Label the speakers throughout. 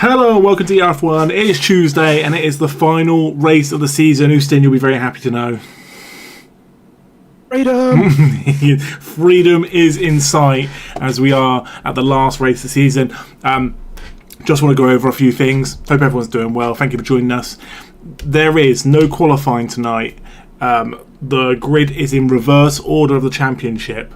Speaker 1: Hello, welcome to ERF1. It is Tuesday and it is the final race of the season. Ustin, you'll be very happy to know.
Speaker 2: Freedom!
Speaker 1: Freedom is in sight as we are at the last race of the season. Just want to go over a few things. Hope everyone's doing well. Thank you for joining us. There is no qualifying tonight. The grid is in reverse order of the championship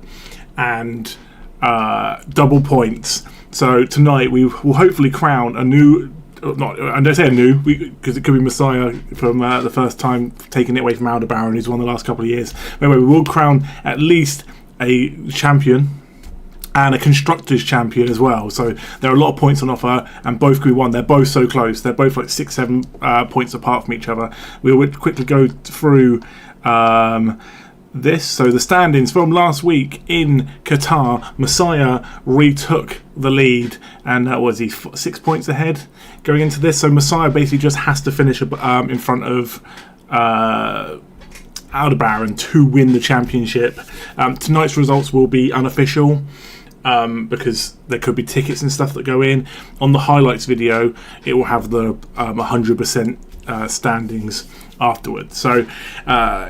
Speaker 1: and double points. So tonight we will hopefully crown a new, I don't say a new, because it could be Messiah from the first time taking it away from Aldebaran, who's won the last couple of years. Anyway, we will crown at least a champion and a constructors champion as well. So there are a lot of points on offer, and both could be won. They're both so close. They're both like 6-7 points apart from each other. We will quickly go through this. So the standings from last week in Qatar, Messiah retook the lead, and was he 6 points ahead going into this? So Messiah basically just has to finish in front of Aldebaran to win the championship. Tonight's results will be unofficial because there could be tickets and stuff that go in. On the highlights video, it will have the 100% standings afterwards. So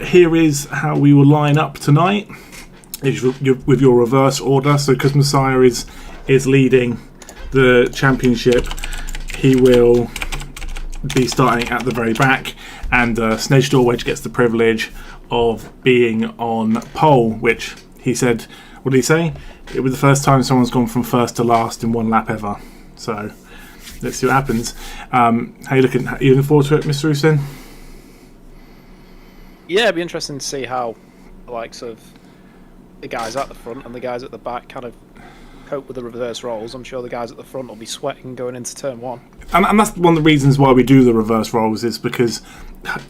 Speaker 1: here is how we will line up tonight with your reverse order. So because Messiah is leading the championship, he will be starting at the very back, and Snedge Dorwedge gets the privilege of being on pole, which he said, what did he say? It was the first time someone's gone from first to last in one lap ever. So let's see what happens. How you looking? Are you looking forward to it, Mr. Usain?
Speaker 2: Yeah, it'd be interesting to see how the likes of the guys at the front and the guys at the back kind of cope with the reverse rolls. I'm sure the guys at the front will be sweating going into turn one. And
Speaker 1: that's one of the reasons why we do the reverse rolls, is because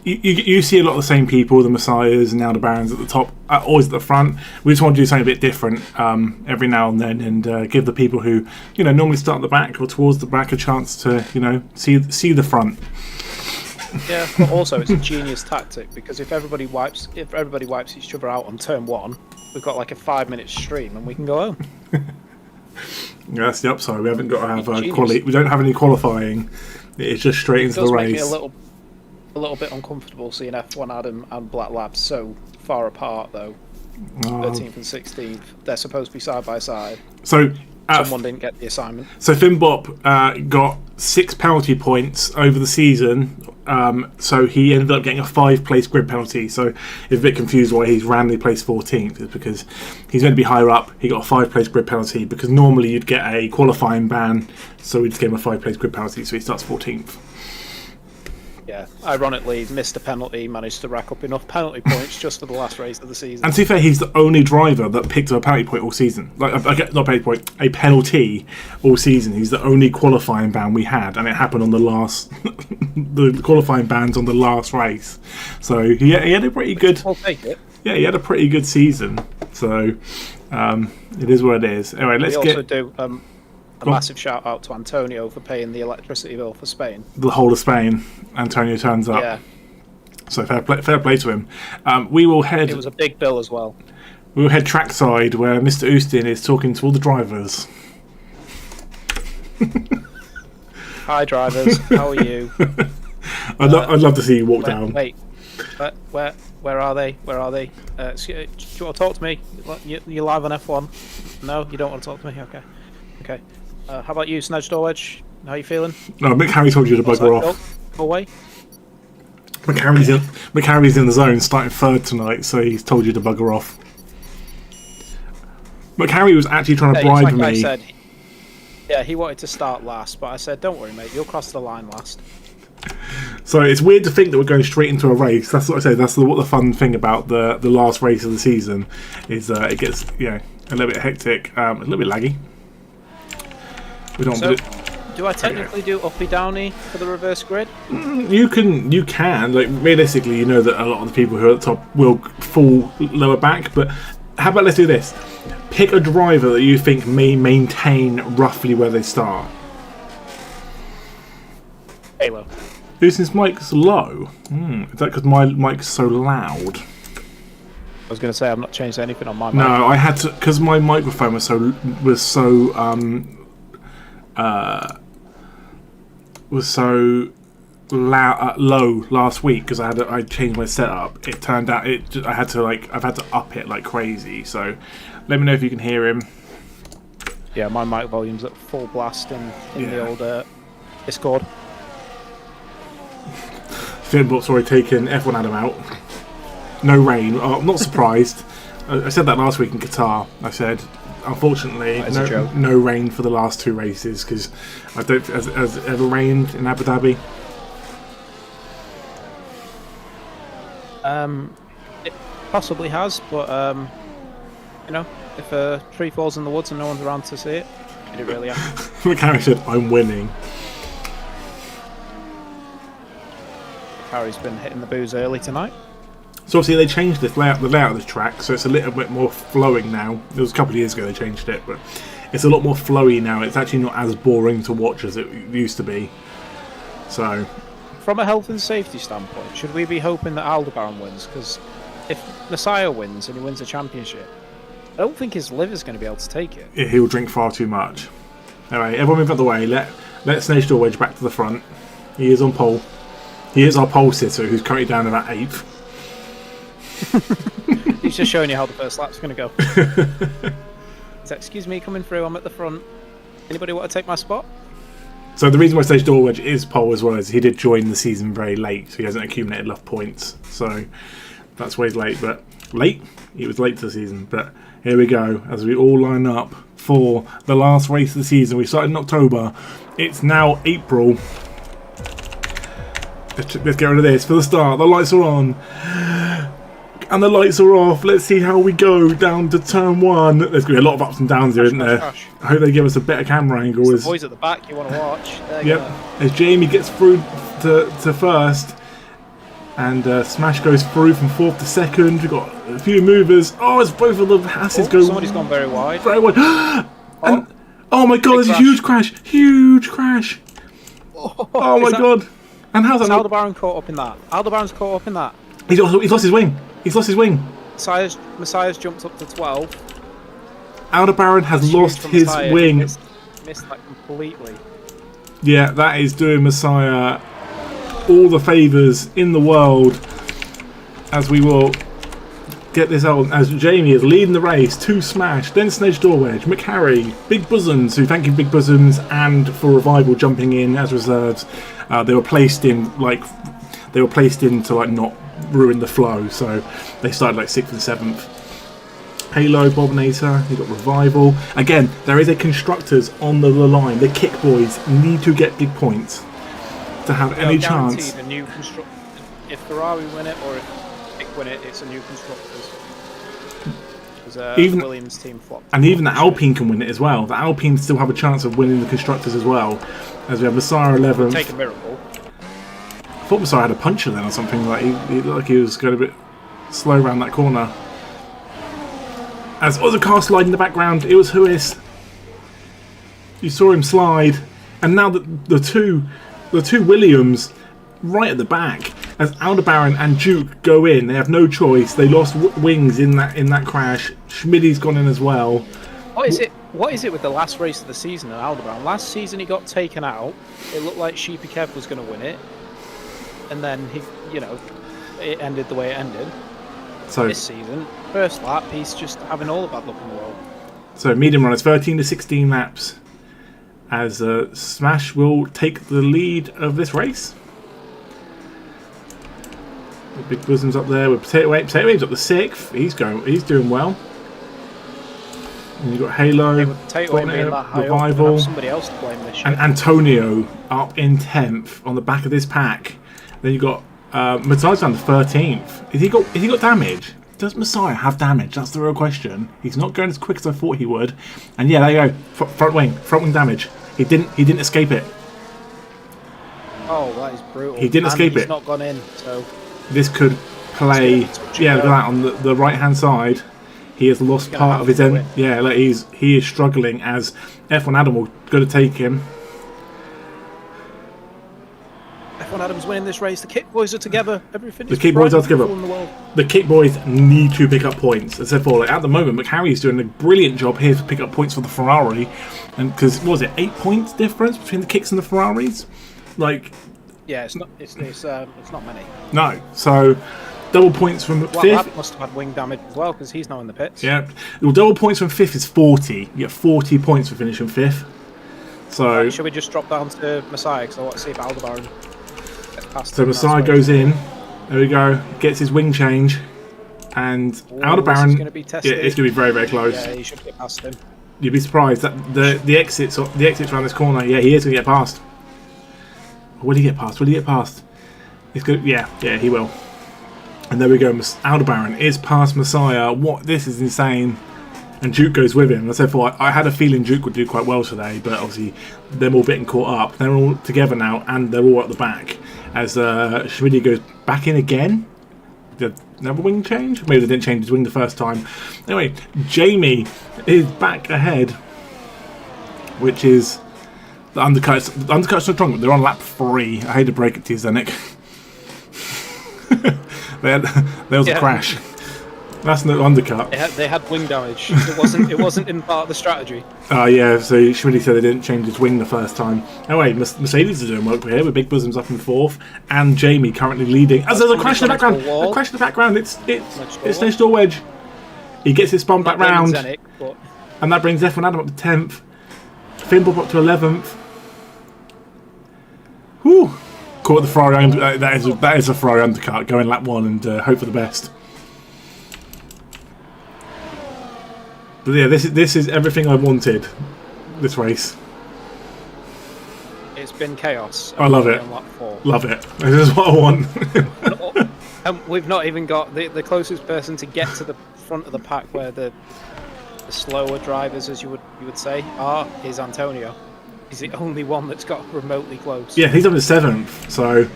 Speaker 1: you see a lot of the same people, the Messiahs and Aldebarans at the top, always at the front. We just want to do something a bit different every now and then, and give the people who normally start at the back or towards the back a chance to see the front.
Speaker 2: Yeah, but also it's a genius tactic, because if everybody wipes each other out on turn one, we've got like a 5-minute stream and we can go home.
Speaker 1: Yeah, that's the upside. We haven't got to have quality. We don't have any qualifying. It's just straight into the race.
Speaker 2: It does make me a little bit uncomfortable seeing F1 Adam and Black Labs so far apart, though. 13th and 16th. They're supposed to be side by side.
Speaker 1: So
Speaker 2: someone didn't get the assignment.
Speaker 1: So Finn Bop got 6 penalty points over the season. So he ended up getting a 5-place grid penalty. So it's a bit confused why he's randomly placed 14th. It's because he's meant to be higher up. He got a 5-place grid penalty because normally you'd get a qualifying ban. So we just gave him a 5-place grid penalty. So he starts 14th.
Speaker 2: Yeah, ironically, missed a penalty, managed to rack up enough penalty points just for the last race of the season.
Speaker 1: And to be fair, he's the only driver that picked up a penalty point all season. Not a penalty point, a penalty all season. He's the only qualifying ban we had, and it happened on the last, the qualifying bans on the last race. So he had a pretty good.
Speaker 2: I'll take it.
Speaker 1: Yeah, he had a pretty good season. So it is what it is. Anyway, let's
Speaker 2: also do a massive shout out to Antonio for paying the electricity bill for Spain.
Speaker 1: The whole of Spain. Antonio turns up.
Speaker 2: Yeah.
Speaker 1: So fair play to him. We will head.
Speaker 2: It was a big bill as well.
Speaker 1: We will head trackside where Mr. Ustin is talking to all the drivers.
Speaker 2: Hi drivers, how are you?
Speaker 1: I'd love to see you walk down.
Speaker 2: Wait, where are they? Where are they? Do you want to talk to me? You're live on F1. No, you don't want to talk to me. Okay. How about you, Snedge Dorwedge? How are you feeling?
Speaker 1: No, Mick Harry told you to bugger off.
Speaker 2: Go away.
Speaker 1: Mick Harry's in the zone, starting third tonight, so he's told you to bugger off. Mick Harry was actually trying to bribe me.
Speaker 2: He wanted to start last, but I said, don't worry, mate, you'll cross the line last.
Speaker 1: So it's weird to think that we're going straight into a race. That's what I say. That's what the fun thing about the last race of the season is. It gets a little bit hectic, a little bit laggy.
Speaker 2: Do I technically do uppy downy for the reverse grid?
Speaker 1: You can. Like, realistically, you know that a lot of the people who are at the top will fall lower back. But how about let's do this? Pick a driver that you think may maintain roughly where they start.
Speaker 2: Halo.
Speaker 1: Since mic's low. Is that because my mic's so loud?
Speaker 2: I was going to say I've not changed anything on my mic.
Speaker 1: No, I had to, because my microphone was so was so low last week because I changed my setup. It turned out I've had to up it like crazy. So let me know if you can hear him.
Speaker 2: Yeah, my mic volume's at full blast in the old Discord.
Speaker 1: Finbot's already taken F1 Adam out. No rain. I'm not surprised. I said that last week in Qatar. I said, unfortunately, no rain for the last 2 races because I don't. Has it ever rained in Abu Dhabi?
Speaker 2: It possibly has, but you know, if a tree falls in the woods and no one's around to see it, did it really happen?
Speaker 1: McCarry said, "I'm winning."
Speaker 2: Harry's been hitting the booze early tonight.
Speaker 1: So obviously they changed the layout of this track, so it's a little bit more flowing now. It was a couple of years ago they changed it, but it's a lot more flowy now. It's actually not as boring to watch as it used to be. So,
Speaker 2: from a health and safety standpoint, should we be hoping that Aldebaran wins? Because if Messiah wins and he wins the championship, I don't think his liver's going to be able to take it.
Speaker 1: Yeah, he'll drink far too much. Anyway, everyone move out the way. Let Snake Wedge back to the front. He is on pole. He is our pole sitter, who's currently down about 8th.
Speaker 2: He's just showing you how the first lap's going to go. So, excuse me, coming through. I'm at the front. Anybody want to take my spot?
Speaker 1: So the reason why Stage Door Wedge is pole as well is he did join the season very late, so he hasn't accumulated enough points. So that's why he's late. But he was late to the season. But here we go, as we all line up for the last race of the season. We started in October. It's now April. Let's get rid of this for the start. The lights are on. And the lights are off. Let's see how we go down to turn 1. There's going to be a lot of ups and downs here, isn't there? I hope they give us a better camera angle.
Speaker 2: It's the boys at the back you want to watch. Yep.
Speaker 1: As Jamie gets through to first. And Smash goes through from 4th to 2nd. We've got a few movers. Oh, it's both of the Hasses go.
Speaker 2: Somebody's gone very wide.
Speaker 1: Very wide. And, oh my god, there's a huge crash. Huge crash. Oh my god. And how's that?
Speaker 2: Aldebaran caught up in that? Aldebaran's caught up in that.
Speaker 1: He's lost his wing. He's lost his wing.
Speaker 2: Messiah's jumped up to 12.
Speaker 1: Aldebaran has lost his wing.
Speaker 2: Missed that completely.
Speaker 1: Yeah, that is doing Messiah all the favours in the world. As we will get this out, as Jamie is leading the race to Smash, then Snedge Doorwedge, McHarry, Big Bosoms, who thank you Big Bosoms, and for Revival jumping in as reserves. They were placed in to like not ruin the flow, so they started like 6th and 7th. Halo, Bobinator, you got Revival. Again, there is a Constructors on the line. The Kick Boys need to get big points to have any chance.
Speaker 2: A new if Ferrari win it or if Kick win it, it's a new Constructors. Even Williams team flopped. And
Speaker 1: even the Alpine can win it as well. The Alpine still have a chance of winning the Constructors as well. As we have Messiah 11th.
Speaker 2: Take a miracle.
Speaker 1: I thought Messiah had a puncher then or something. Like he looked like he was going a bit slow around that corner. As other car slide in the background, it was Huis. You saw him slide, and now the two Williams right at the back. As Aldebaran and Duke go in, they have no choice. They lost wings in that crash. Schmidt's gone in as well.
Speaker 2: What is it with the last race of the season at Aldebaran? Last season he got taken out. It looked like Sheepy Kev was going to win it, and then it ended the way it ended. So this season, first lap, he's just having all the bad luck in the world.
Speaker 1: So medium runners, 13 to 16 laps, as Smash will take the lead of this race. The Big Bosoms up there with Potato Waves up the 6th. He's doing well. And you've got Halo, Revival,
Speaker 2: somebody else to blame this year.
Speaker 1: And Antonio up in 10th on the back of this pack. Then you've got Matthias down to 13th. Has he got damage? Does Messiah have damage? That's the real question. He's not going as quick as I thought he would. And yeah, there you go. Front wing damage. He didn't escape it.
Speaker 2: Oh, that is brutal.
Speaker 1: He didn't escape it.
Speaker 2: He's not gone in, so
Speaker 1: this could play. Yeah, look at that on the right hand side. He has lost part of his end. Yeah, like he is struggling as F1 Adam will go to take him.
Speaker 2: F1 Adam's winning this race. The Kick Boys are together. Everything.
Speaker 1: The Kick Boys are together. The Kick Boys need to pick up points. As I said before, like at the moment, McHarry's doing a brilliant job here to pick up points for the Ferrari, and because what was it 8 points difference between the Kicks and the Ferraris? Like,
Speaker 2: Yeah, it's not. It's not many.
Speaker 1: no. So double points from
Speaker 2: Well,
Speaker 1: fifth.
Speaker 2: that must have had wing damage as well because he's now in the pits.
Speaker 1: Yeah. Well, double points from fifth is 40. You get 40 points for finishing fifth. So
Speaker 2: Right, should we just drop down to Messiah because I want to see if Aldebaran gets past.
Speaker 1: So Messiah goes in. There we go. Gets his wing change, and Aldebaran.
Speaker 2: It's going to be tested.
Speaker 1: Yeah, it's going to be very, very close.
Speaker 2: Yeah, he should get past him.
Speaker 1: You'd be surprised that the exits around this corner. Yeah, he is going to get past. Will he get past? Will he get past? He's good. Yeah, he will. And there we go. Aldebaran is past Messiah. What? This is insane. And Duke goes with him. As I thought, I had a feeling Duke would do quite well today, but obviously they're all getting caught up. They're all together now, and they're all at the back. As Schmidty goes back in again. Did they have a wing change? Maybe they didn't change his wing the first time. Anyway, Jamie is back ahead, which is the undercuts. The undercuts are strong, but they're on lap 3. I hate to break it to you, Zenik. there was a crash. That's no undercut.
Speaker 2: They had wing damage. It wasn't in part of the strategy.
Speaker 1: Yeah, so Schmidty said they didn't change his wing the first time. Anyway, Mercedes are doing well here with Big Bosoms up in 4th, and Jamie currently leading. As there's a crash in the background. A crash in the background. It's next door wedge. He gets his spun back round, and that brings F1 Adam up to 10th. Finbob up to 11th. Whew. Caught the Ferrari. That is a Ferrari undercut. Go in lap 1 and hope for the best. But yeah, this is everything I wanted. This race.
Speaker 2: It's been chaos.
Speaker 1: I love it. Love it. This is what I want.
Speaker 2: And we've not even got the closest person to get to the front of the pack where the slower drivers, as you would say, is Antonio. He's the only one that's got remotely close.
Speaker 1: Yeah, he's up to 7th, so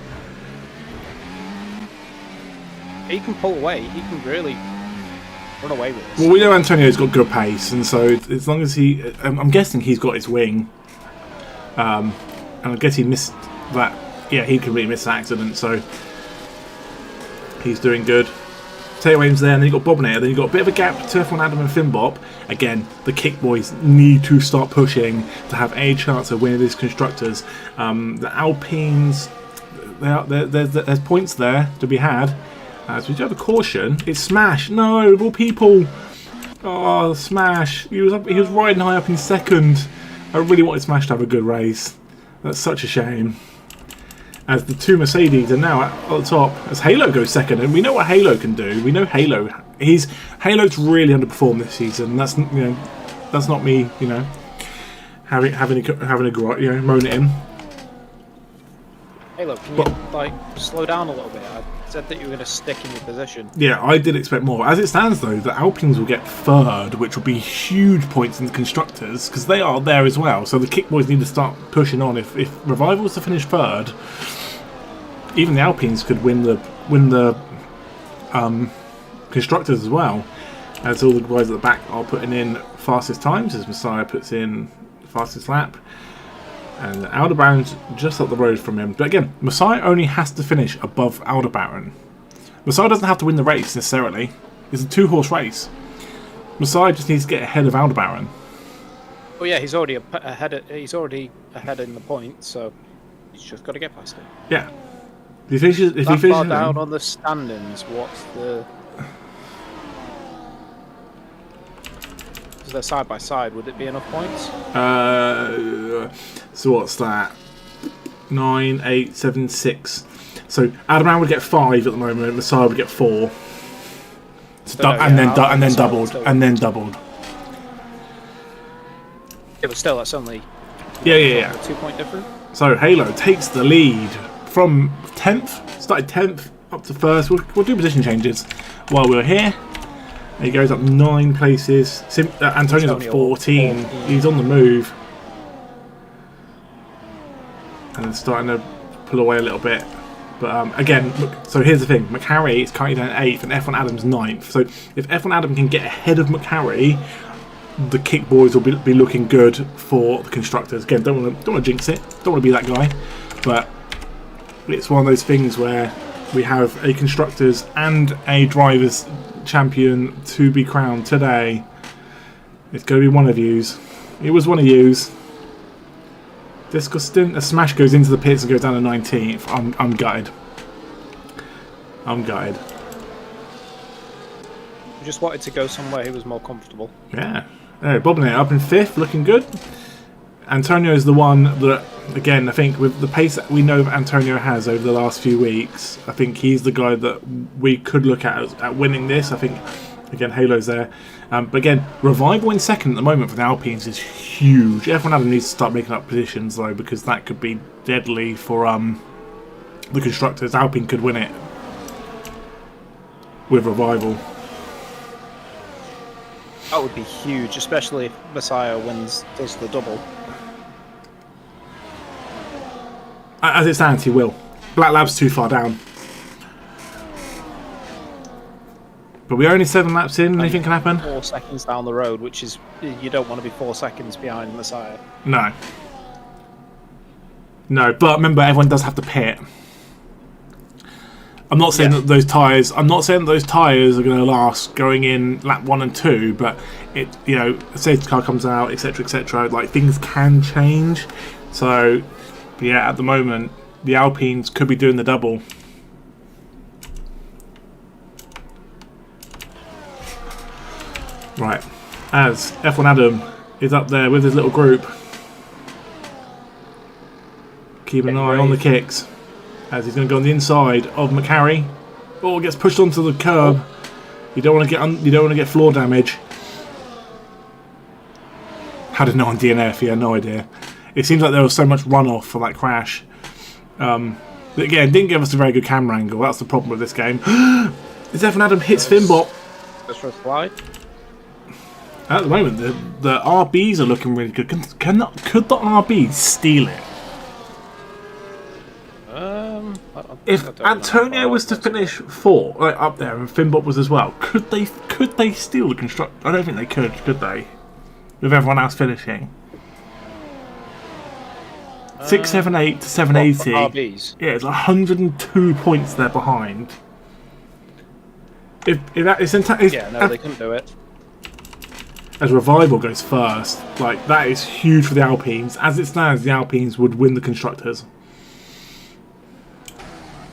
Speaker 2: he can pull away. He can really run away with this.
Speaker 1: Well, we know Antonio's got good pace, and so as long as I'm guessing he's got his wing, and I guess he missed that. Yeah, he completely missed the accident, so he's doing good. Taylor Williams there, and then you've got Bobinator, then you've got a bit of a gap to F1 Adam and Finbop. Again, the Kick Boys need to start pushing to have a chance of winning these constructors. The Alpines, there's points there to be had. So we do have a caution. It's Smash. No, of all people. Oh, Smash. He was riding high up in 2nd. I really wanted Smash to have a good race. That's such a shame. As the 2 Mercedes are now at the top, as Halo goes 2nd, and we know what Halo can do. We know Halo's really underperformed this season. That's not me, having a moan at him.
Speaker 2: Halo, can you slow down a little bit? I said that you were going to stick in your position.
Speaker 1: Yeah, I did expect more. As it stands, though, the Alpines will get 3rd, which will be huge points in the constructors because they are there as well. So the Kick Boys need to start pushing on. If Revival was to finish 3rd, even the Alpines could win the constructors as well. As all the guys at the back are putting in fastest times, as Messiah puts in fastest lap. And Aldebaran's just up the road from him. But again, Messiah only has to finish above Aldebaran. Messiah doesn't have to win the race necessarily. It's a 2-horse race. Messiah just needs to get ahead of Aldebaran.
Speaker 2: Oh yeah, he's already ahead. He's already ahead in the points, so he's just got to get past him.
Speaker 1: Yeah. If he finishes
Speaker 2: far down on the standings, what's the? Because they're side by side, would it be enough points?
Speaker 1: So what's that? 9, 8, 7, 6. So Aldebaran would get 5 at the moment. Messiah would get 4. And then doubled.
Speaker 2: Yeah, but still, that's only.
Speaker 1: Yeah.
Speaker 2: A 2-point difference.
Speaker 1: So Halo takes the lead from 10th. Started 10th up to 1st. We'll do position changes while we're here. He goes up 9 places. Antonio's up 14. He's on the move. And starting to pull away a little bit. But again, so here's the thing. McHarry is currently down 8th and F1 Adam's 9th. So if F1 Adam can get ahead of McHarry, the Kick Boys will be looking good for the constructors. Again, don't want to jinx it. Don't want to be that guy. But it's one of those things where we have a constructors and a drivers champion to be crowned today. It's going to be one of yous. It was one of yous. Disgusting. A smash goes into the pits and goes down to 19th. I'm gutted. I'm gutted.
Speaker 2: He just wanted to go somewhere he was more comfortable.
Speaker 1: Yeah. Bobbing it up in 5th, looking good. Antonio is the one that, again, I think with the pace that we know Antonio has over the last few weeks, I think he's the guy that we could look at winning this. I think, again, Halo's there. But again, Revival in 2nd at the moment for the Alpines is huge. F1 Adam needs to start making up positions, though, because that could be deadly for the Constructors. Alpine could win it with Revival.
Speaker 2: That would be huge, especially if Messiah does the double.
Speaker 1: As it stands, he will. Black Lab's too far down. But we're only 7 laps in, anything can happen.
Speaker 2: 4 seconds down the road, which is... You don't want to be 4 seconds behind Messiah.
Speaker 1: No. No, but remember, everyone does have to pit. I'm not saying that those tyres... I'm not saying that those tyres are going to last going in lap 1 and 2, but it, you know, safety car comes out, etc., etc. Like, things can change. So... yeah, at the moment, the Alpines could be doing the double. Right, as F1 Adam is up there with his little group, keep an eye on the kicks, as he's going to go on the inside of McCarry. Oh, gets pushed onto the curb. You don't want to get floor damage. How did no on DNF? Yeah, no idea. It seems like there was so much runoff for that crash. But again, didn't give us a very good camera angle. That's the problem with this game. As F1 Adam hits Finbot.
Speaker 2: Just for a slide.
Speaker 1: At the moment, the RBs are looking really good. Could the RBs steal it? If Antonio was to finish 4, like up there, and Finbot was as well, could they steal the construct? I don't think they could they? With everyone else finishing. 678 to 780.
Speaker 2: RBs.
Speaker 1: Yeah, it's 102 points they're behind. If that is
Speaker 2: they couldn't do it.
Speaker 1: As Revival goes first, like that is huge for the Alpines. As it stands, the Alpines would win the Constructors,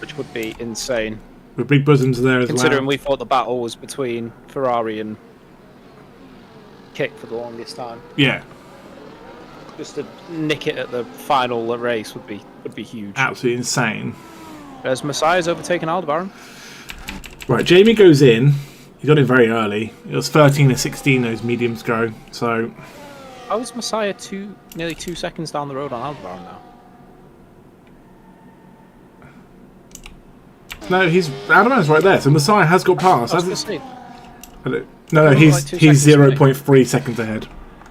Speaker 2: which would be insane.
Speaker 1: With big bosoms there as well.
Speaker 2: Considering we thought the battle was between Ferrari and Kick for the longest time.
Speaker 1: Yeah.
Speaker 2: Just to nick it at the final race would be huge.
Speaker 1: Absolutely insane.
Speaker 2: As Messiah's overtaken Aldebaran.
Speaker 1: Right, Jamie goes in. He got in very early. It was 13 to 16 those mediums go. So
Speaker 2: how is Messiah nearly 2 seconds down the road on Aldebaran now?
Speaker 1: No, Aldebaran's right there. So Messiah has got past. No, he's 0.3 seconds ahead.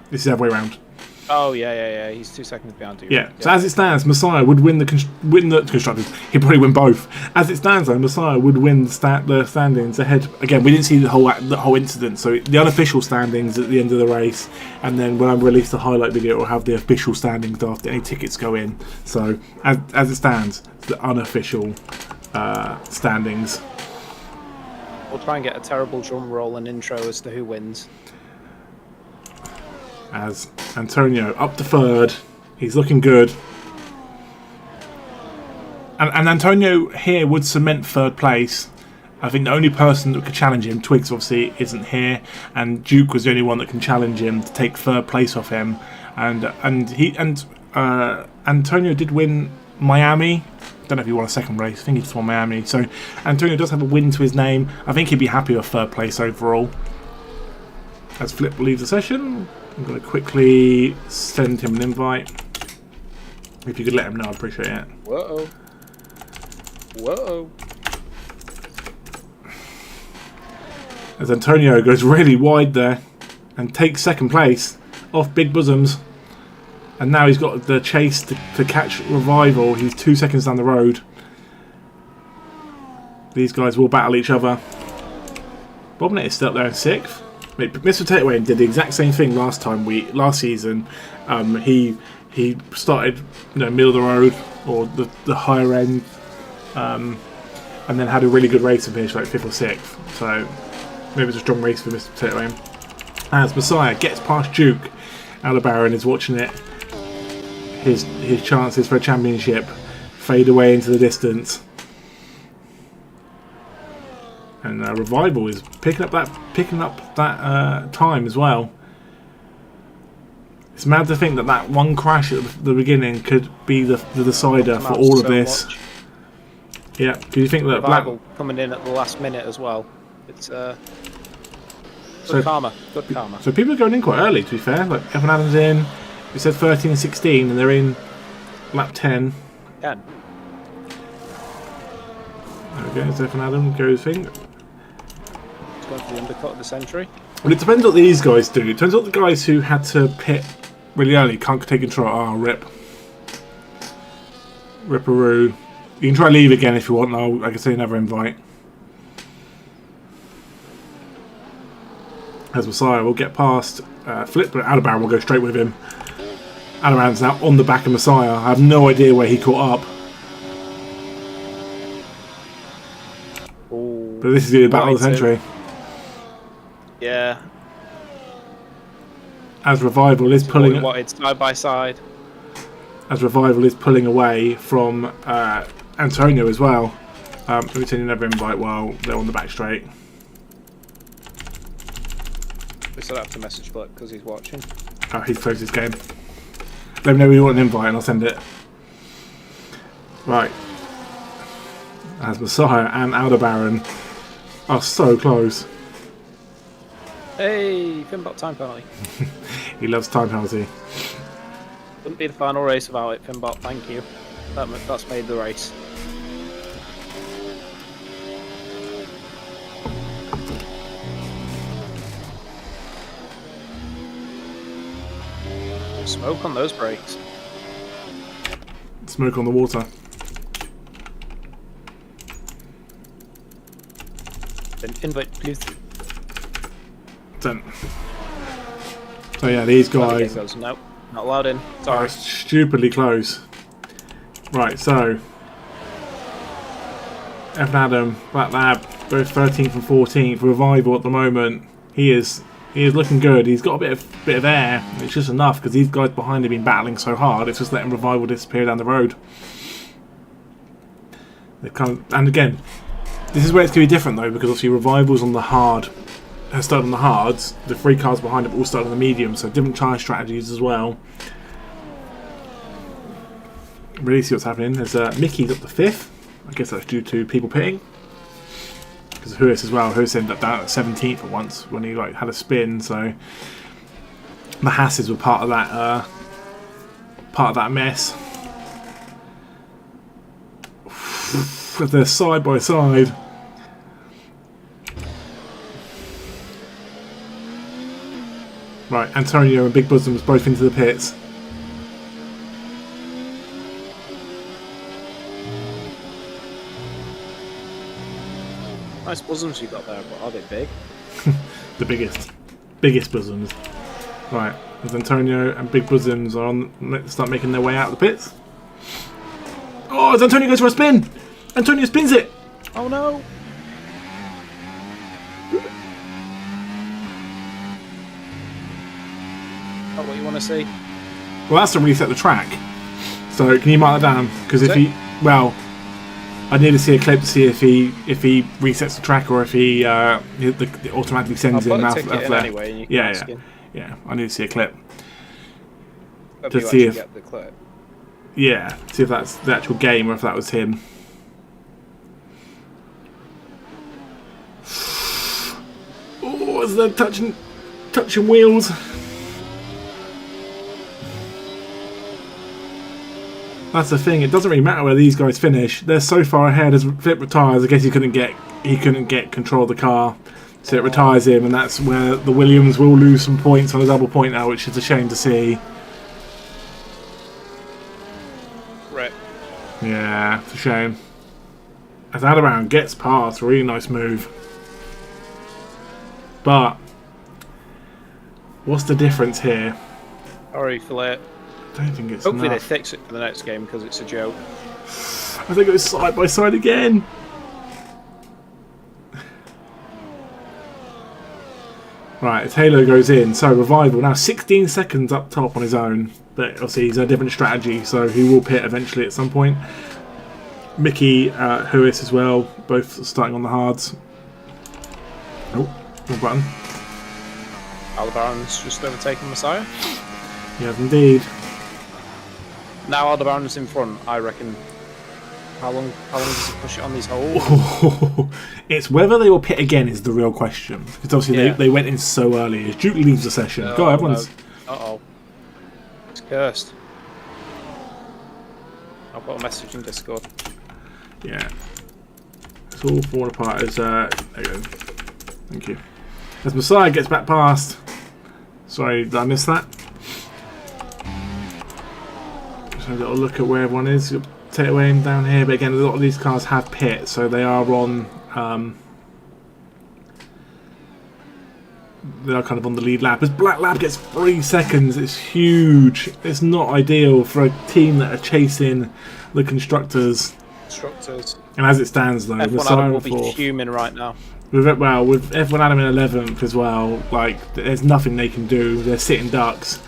Speaker 1: This is the other way around.
Speaker 2: Oh yeah. He's 2 seconds behind you.
Speaker 1: Yeah. So as it stands, Messiah would win the Constructors. He'd probably win both. As it stands, though, Messiah would win the standings ahead. Again, we didn't see the whole incident, so the unofficial standings at the end of the race, and then when I release the highlight video, it will have the official standings after any tickets go in. So as it stands, it's the unofficial standings.
Speaker 2: We'll try and get a terrible drum roll and intro as to who wins.
Speaker 1: As Antonio up to 3rd, he's looking good, and Antonio here would cement 3rd place. I think the only person that could challenge him, Twigs obviously isn't here, and Duke was the only one that can challenge him to take 3rd place off him. And Antonio did win Miami. Don't know if he won a 2nd race. I think he just won Miami. So Antonio does have a win to his name. I think he'd be happy with 3rd place overall. As Flip leaves the session, I'm going to quickly send him an invite. If you could let him know, I'd appreciate it.
Speaker 2: Whoa.
Speaker 1: As Antonio goes really wide there and takes 2nd place off Big Bosoms. And now he's got the chase to catch Revival. He's 2 seconds down the road. These guys will battle each other. Bobnet is still up there in 6th. Mr. Tateway did the exact same thing last season. He started middle of the road or the higher end, and then had a really good race and finished like 5th or 6th. So maybe it's a strong race for Mr. Tateway. As Messiah gets past Duke, Aldebaran is watching it. his chances for a championship fade away into the distance. And Revival is picking up that time as well. It's mad to think that one crash at the beginning could be the decider for all of this. Yeah, do you think that
Speaker 2: Revival coming in at the last minute as well? It's good karma. Good karma.
Speaker 1: So people are going in quite early, to be fair. Like Evan Adams in. We said 13 and 16, and they're in lap 10.
Speaker 2: 10.
Speaker 1: There we go. So Evan Adams goes thing.
Speaker 2: It's going for the undercut of the century.
Speaker 1: Well, it depends what these guys do. It depends what the guys who had to pit really early can't take control. Oh, rip. Ripperoo. You can try leave again if you want. No, I can say another invite. As Messiah will get past Flip, but Aldebaran will go straight with him. Aldebaran's now on the back of Messiah. I have no idea where he caught up.
Speaker 2: Ooh,
Speaker 1: but this is the battle of the century.
Speaker 2: Yeah.
Speaker 1: As Revival is pulling...
Speaker 2: It's side by side.
Speaker 1: As Revival is pulling away from Antonio as well. Let me send you another invite while they're on the back straight.
Speaker 2: We still have to message Flip because he's watching.
Speaker 1: Oh, he's closed his game. Let me know you want an invite and I'll send it. Right. As Messiah and Aldebaran are so close.
Speaker 2: Hey, Finbot time penalty.
Speaker 1: He loves time penalty.
Speaker 2: Wouldn't be the final race without it, Finbot. Thank you. That's made the race. Smoke on those brakes.
Speaker 1: Smoke on the water.
Speaker 2: Invite, please.
Speaker 1: Done. So yeah, these guys
Speaker 2: goes, nope, not allowed in. Sorry.
Speaker 1: are stupidly close. Right, so Evan Adam, Black Lab, both 13th and 14th. Revival at the moment. He is looking good. He's got a bit of air. It's just enough because these guys behind him have been battling so hard. It's just letting Revival disappear down the road. And again, this is where it's going to be different though, because obviously Revival's on the hard. Has started on the hards. The three cars behind him all started on the medium, so different tyre strategies as well. Really see what's happening. There's Mickey's up the 5th. I guess that's due to people pitting. Because Huis as well. Huis ended up down at 17th at once when he had a spin. So the Hasses were part of that mess. They're side by side. Right, Antonio and Big Bosoms both into the pits.
Speaker 2: Nice bosoms you got there, but are they big?
Speaker 1: The biggest bosoms. Right, as Antonio and Big Bosoms are start making their way out of the pits. Oh, as Antonio goes for a spin! Antonio spins it!
Speaker 2: Oh no! Not what you want to see.
Speaker 1: Well, that's to reset the track. So can you mark that down? Because if he, well, I need to see a clip to see if he resets the track or if he it automatically sends him out there.
Speaker 2: Anyway, and you can
Speaker 1: yeah. I need to see a clip
Speaker 2: to see if get the clip.
Speaker 1: Yeah, see if that's the actual game or if that was him. Oh, is there touching wheels? That's the thing. It doesn't really matter where these guys finish. They're so far ahead. As Flip retires, I guess he couldn't get control of the car, so it retires him, and that's where the Williams will lose some points on a double point now, which is a shame to see.
Speaker 2: Right.
Speaker 1: Yeah, it's a shame. As Aldebaran gets past, really nice move. But what's the difference here?
Speaker 2: Sorry, Philip.
Speaker 1: I don't think it's
Speaker 2: Hopefully
Speaker 1: enough.
Speaker 2: they fix it for the next game because it's a joke.
Speaker 1: I think it was side by side again. Right, as Halo goes in, so Revival now 16 seconds up top on his own. But obviously he's a different strategy, so he will pit eventually at some point. Mickey, Huis as well, both starting on the hards. Oh, wrong button.
Speaker 2: Aldebaran's just overtaken Messiah.
Speaker 1: Yes, indeed.
Speaker 2: Now Aldebaran's in front, I reckon. How long does he push it on these holes?
Speaker 1: It's whether they will pit again is the real question. Because obviously they went in so early. As Duke leaves the session. Go, everyone's...
Speaker 2: No. Uh-oh. It's cursed. I've got a message in Discord.
Speaker 1: Yeah. It's all falling apart as... there you go. Thank you. As Messiah gets back past... Sorry, did I miss that? Just have a little look at where everyone is. Take away him down here, but again, a lot of these cars have pit, so they are on. They are kind of on the lead lap. As Black Lab gets 3 seconds, it's huge. It's not ideal for a team that are chasing the constructors. And as it stands, though,
Speaker 2: F1 Adam will be fuming right now.
Speaker 1: With F1 Adam in 11th as well, like there's nothing they can do. They're sitting ducks.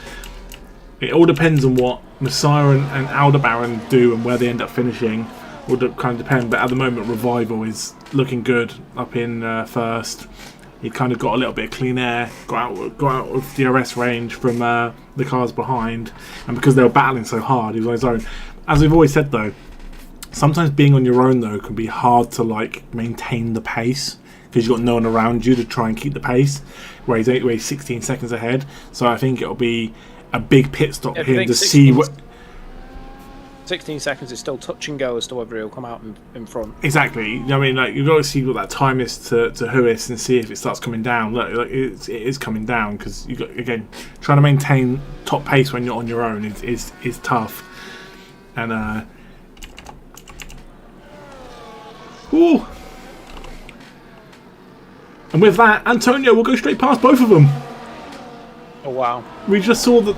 Speaker 1: It all depends on what Messiah and Aldebaran do and where they end up finishing. Will kind of depend, but at the moment Revival is looking good up in first. He kind of got a little bit of clean air, got out of DRS range from the cars behind, and because they were battling so hard, he was on his own. As we've always said though, sometimes being on your own though can be hard to like maintain the pace because you've got no one around you to try and keep the pace. Where he's 16 seconds ahead, so I think it'll be a big pit stop for him to see what.
Speaker 2: 16 seconds is still touch and go as to whether he'll come out in front.
Speaker 1: Exactly. I mean, like you've got to see what that time is to Huis and see if it starts coming down. Look, it is coming down because you got again trying to maintain top pace when you're on your own is tough. And ooh. And with that, Antonio will go straight past both of them.
Speaker 2: Oh wow.
Speaker 1: We just saw that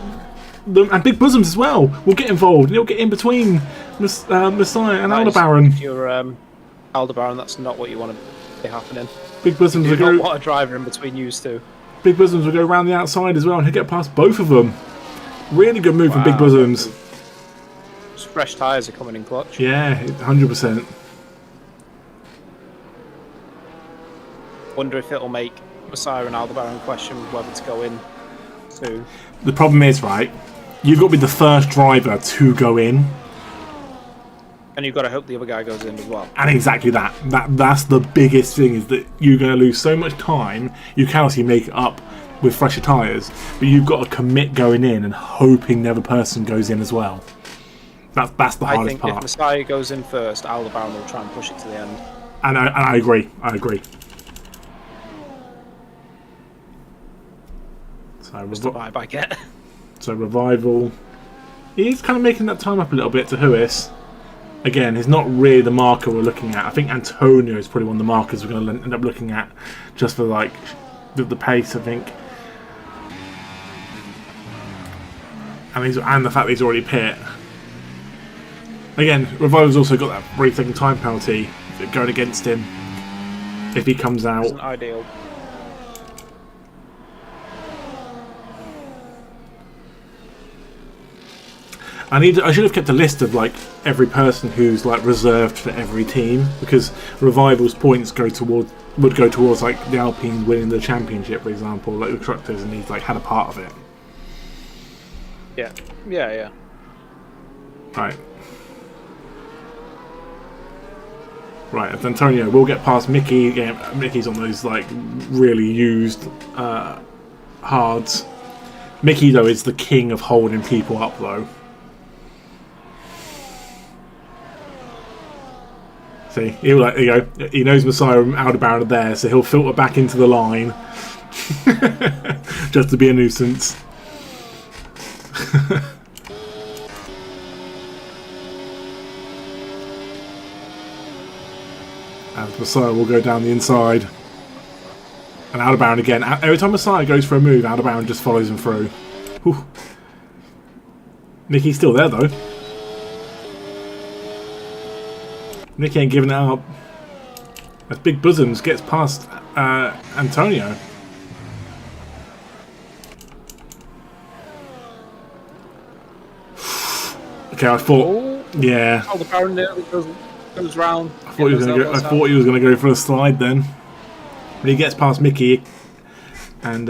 Speaker 1: and Big Bosoms as well will get involved and he'll get in between Messiah and Aldebaran.
Speaker 2: If you're Aldebaran, that's not what you want to be happening.
Speaker 1: Big Bosoms
Speaker 2: you
Speaker 1: will go.
Speaker 2: Don't want a driver in between you two.
Speaker 1: Big Bosoms will go around the outside as well and he'll get past both of them. Really good move from Big Bosoms.
Speaker 2: Fresh tyres are coming in clutch.
Speaker 1: Yeah, 100%.
Speaker 2: Wonder if it'll make Messiah and Aldebaran question whether to go in too.
Speaker 1: The problem is, right, you've got to be the first driver to go in.
Speaker 2: And you've got to hope the other guy goes in as well.
Speaker 1: And exactly that. That's the biggest thing, is that you're going to lose so much time. You can obviously make it up with fresher tyres, but you've got to commit going in and hoping the other person goes in as well. That's the hardest part.
Speaker 2: I think if Messiah goes in first, Aldebaran will try and push it to the end.
Speaker 1: And I agree. So
Speaker 2: Just the vibe I get.
Speaker 1: So Revival, he's kind of making that time up a little bit to Huis. Again, he's not really the marker we're looking at. I think Antonio is probably one of the markers we're going to end up looking at, just for like the pace, I think. And the fact that he's already pit. Again, Revival's also got that 3-second time penalty going against him if he comes out.
Speaker 2: Isn't ideal.
Speaker 1: I should have kept a list of like every person who's like reserved for every team, because Revival's points would go towards like the Alpine winning the championship, for example, like the constructors, and he's like had a part of it.
Speaker 2: Yeah.
Speaker 1: Right, if Antonio will get past Mickey. Again, Mickey's on those like really used hards. Mickey though is the king of holding people up though. See, there you go. He knows Messiah and Aldebaran are there, so he'll filter back into the line just to be a nuisance. And Messiah will go down the inside. And Aldebaran again. Every time Messiah goes for a move, Aldebaran just follows him through. Whew. Mickey's still there though. Nicky ain't giving it up. As Big Bosoms gets past Antonio. Okay, I thought.
Speaker 2: Oh,
Speaker 1: Yeah.
Speaker 2: Aldebaran nearly goes round.
Speaker 1: I thought he was going to go for a slide then. But he gets past Mickey, and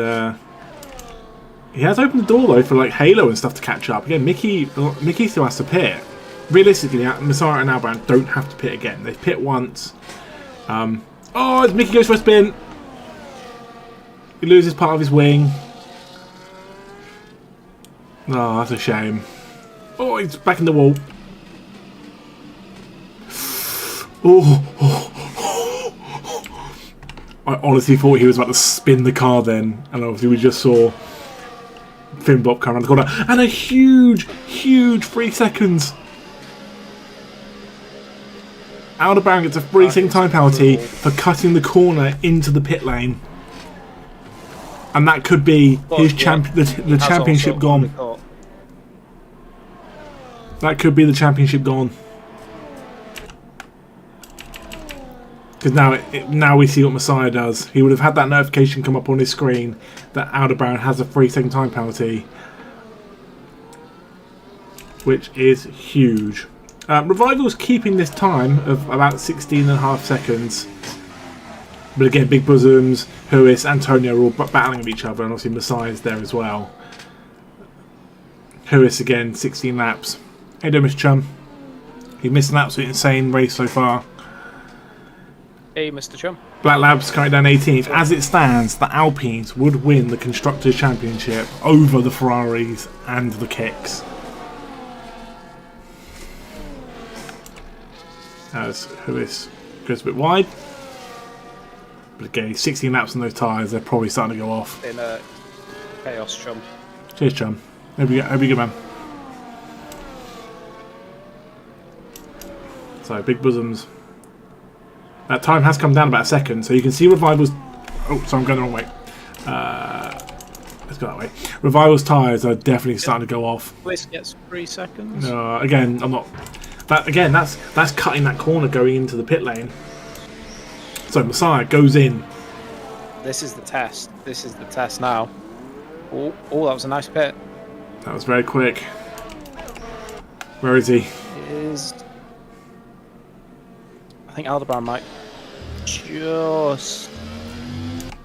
Speaker 1: he has opened the door though for like Halo and stuff to catch up. Again, Mickey still has to pit. Realistically, Messiah and Aldebaran don't have to pit again. They've pit once. Oh, Mickey goes for a spin. He loses part of his wing. Oh, that's a shame. Oh, he's back in the wall. I honestly thought he was about to spin the car then, and obviously we just saw Finn Bop come around the corner, and a huge 3 seconds. Aldebaran gets a 3-second time penalty for cutting the corner into the pit lane, and that could be his the championship gone. That could be the championship gone. Because now we see what Messiah does. He would have had that notification come up on his screen that Aldebaran has a 3-second time penalty, which is huge. Revival's keeping this time of about 16.5 seconds. But again, Big Bosoms, Huis, Antonio are all battling with each other, and obviously Messiah's there as well. Huis again, 16 laps. Hey there, Mr. Chum. He missed an absolutely insane race so far.
Speaker 2: Hey, Mr. Chum.
Speaker 1: Black Labs currently down 18th. As it stands, the Alpines would win the Constructors Championship over the Ferraris and the Kicks. As Huis goes a bit wide. But again, 16 laps on those tyres, they're probably starting to go off.
Speaker 2: In chaos, Chum.
Speaker 1: Cheers, Chum. Hope you're good, man. So, Big Bosoms. That time has come down about a second, so you can see Revival's... Oh, so I'm going the wrong way. Let's go that way. Revival's tyres are definitely starting to go off.
Speaker 2: Bliss gets 3 seconds.
Speaker 1: Again, I'm not... That's cutting that corner going into the pit lane. So Messiah goes in.
Speaker 2: This is the test. This is the test now. Oh, that was a nice pit.
Speaker 1: That was very quick. Where is he?
Speaker 2: I think Aldebaran might just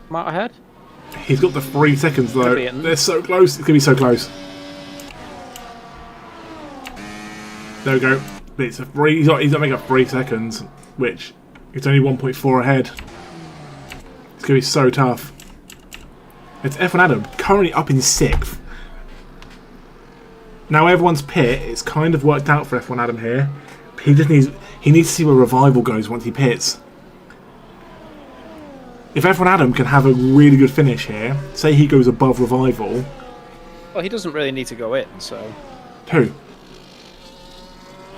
Speaker 2: come out ahead.
Speaker 1: He's got the 3 seconds though. They're so close. It's going to be so close. There we go. But it's a 3. He's got to make up 3 seconds, which it's only 1.4 ahead. It's going to be so tough. It's F1 Adam currently up in 6th. Now everyone's pit. It's kind of worked out for F1 Adam here. He just needs to see where Revival goes once he pits. If F1 Adam can have a really good finish here, say he goes above Revival.
Speaker 2: Well, he doesn't really need to go in, so.
Speaker 1: Who?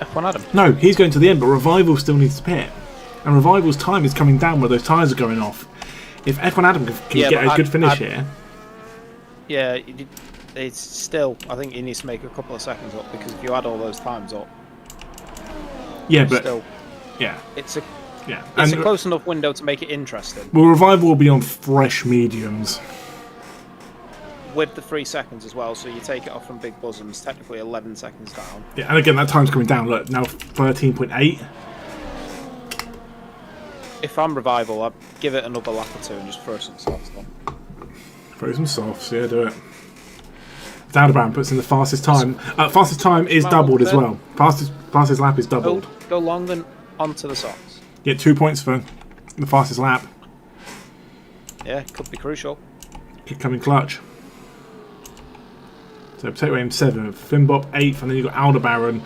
Speaker 2: F1 Adam.
Speaker 1: No, he's going to the end, but Revival still needs to pit. And Revival's time is coming down where those tyres are going off. If F1 Adam can get a good finish here.
Speaker 2: Yeah, it's still, I think he needs to make a couple of seconds up, because if you add all those times up.
Speaker 1: Yeah, but
Speaker 2: still,
Speaker 1: yeah,
Speaker 2: it's a
Speaker 1: and
Speaker 2: close enough window to make it interesting.
Speaker 1: Well, Revival will be on fresh mediums
Speaker 2: with the 3 seconds as well, so you take it off from Big Bosoms, technically 11 seconds down.
Speaker 1: Yeah, and again that time's coming down. Look, now 13.8.
Speaker 2: If I'm Revival, I'd give it another lap or two and just throw some softs on.
Speaker 1: Throw some softs, yeah, do it. Aldebaran puts in the fastest time. Fastest time is doubled as well. Fastest lap is doubled.
Speaker 2: Go long and onto the softs.
Speaker 1: Get 2 points for the fastest lap.
Speaker 2: Yeah, could be crucial.
Speaker 1: Could come in clutch. So Potato Aim 7th, Finbop 8th, and then you've got Aldebaran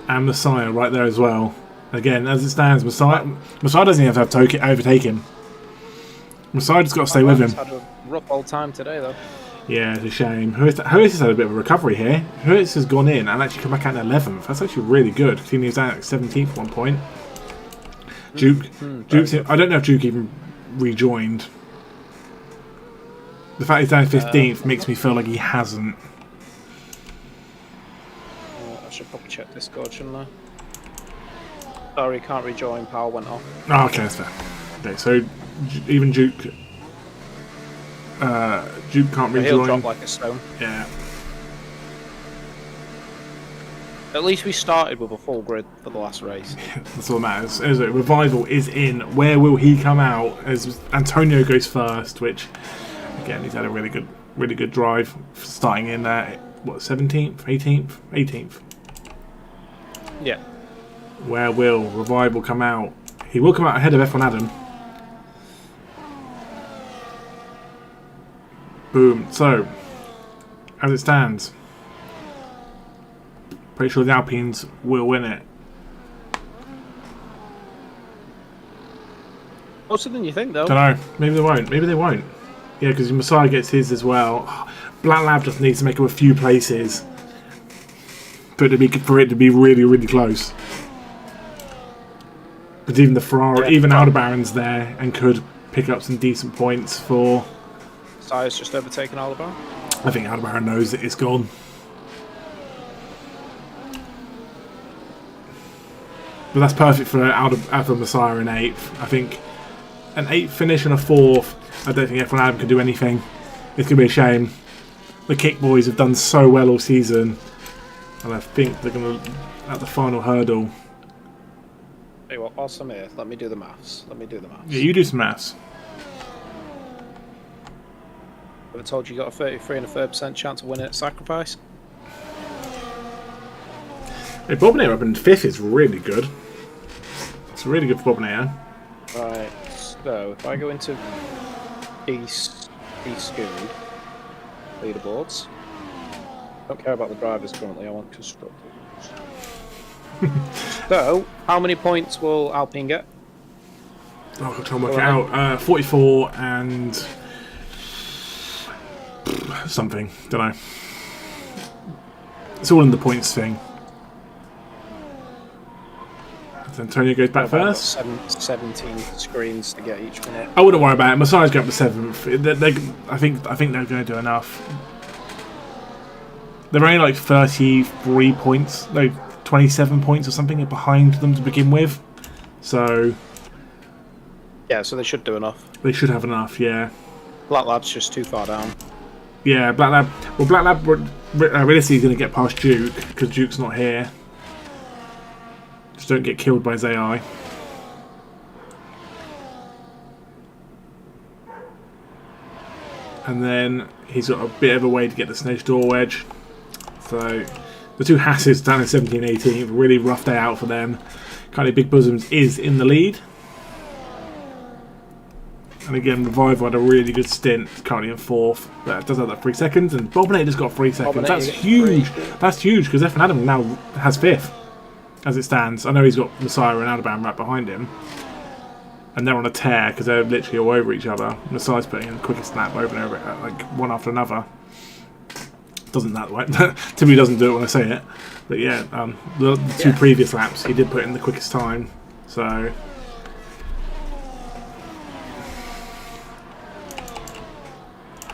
Speaker 1: and Messiah right there as well. Again, as it stands, Messiah doesn't even have to overtake him. Messiah just got to stay with him.
Speaker 2: Had a rough old time today, though.
Speaker 1: Yeah, it's a shame. Huis has had a bit of a recovery here. Huis has gone in and actually come back out in 11th. That's actually really good. He was out at 17th at one point. Duke, I don't know if Duke even rejoined. The fact he's down 15th makes me feel like he hasn't.
Speaker 2: I should probably check Discord, shouldn't I? Sorry, can't rejoin. Power went off.
Speaker 1: Oh, okay, that's fair. Okay, so even Duke can't rejoin.
Speaker 2: He'll drop like a stone.
Speaker 1: Yeah.
Speaker 2: At least we started with a full grid for the last race.
Speaker 1: That's all that matters. Anyway, Revival is in. Where will he come out? As Antonio goes first, which again he's had a really good drive starting in 17th, 18th, 18th.
Speaker 2: Yeah.
Speaker 1: Where will Revival come out? He will come out ahead of F1 Adam. Boom. So, as it stands, pretty sure the Alpines will win it.
Speaker 2: Closer than you think, though.
Speaker 1: Don't know. Maybe they won't. Maybe they won't. Yeah, because Messiah gets his as well. Black Lab just needs to make up a few places for it to be really, really close. But even the Ferrari, even Aldebaran's there and could pick up some decent points for.
Speaker 2: Messiah's just overtaken Aldebaran.
Speaker 1: I think Aldebaran knows that it's gone. But that's perfect for Messiah in 8th. I think an 8th finish and a 4th, I don't think F1 Adam can do anything. It's going to be a shame. The Kick Boys have done so well all season. And I think they're going to, at the final hurdle.
Speaker 2: Hey, well, whilst I'm here, let me do the maths.
Speaker 1: Yeah, you do some maths.
Speaker 2: I told you got a 33.3% chance of winning at Sacrifice.
Speaker 1: Hey, Bobinator up in 5th is really good. It's really good for Bobinator.
Speaker 2: Right, so if I go into School leaderboards, I don't care about the drivers currently, I want constructors. So, how many points will Alpine get?
Speaker 1: Oh, I'll try and work it out. 44 and something. Don't know. It's all in the points thing. So Antonio goes back first.
Speaker 2: 17 screens to get each one up.
Speaker 1: I wouldn't worry about it. Messiah's going up to 7th. I think they're going to do enough. They're only like 33 points, no, 27 points or something behind them to begin with. So
Speaker 2: yeah, so they should do enough.
Speaker 1: They should have enough, yeah.
Speaker 2: Black Lab's just too far down.
Speaker 1: Yeah, Black Lab. Well, Black Lab realistically is going to get past Duke because Duke's not here. Just don't get killed by his AI. And then he's got a bit of a way to get the Snow Store wedge. So the two Hasses down in 17 18, really rough day out for them. Kind Big Bosoms is in the lead. And again, Revival had a really good stint, currently in 4th. But it does have that 3 seconds, and Bobinator's got 3 seconds. That's huge. That's huge because F1 Adam now has 5th as it stands. I know he's got Messiah and Aldebaran right behind him. And they're on a tear because they're literally all over each other. Messiah's putting in the quickest lap over and over, like one after another. Doesn't that way? Timmy doesn't do it when I say it. But yeah, the two previous laps he did put in the quickest time. So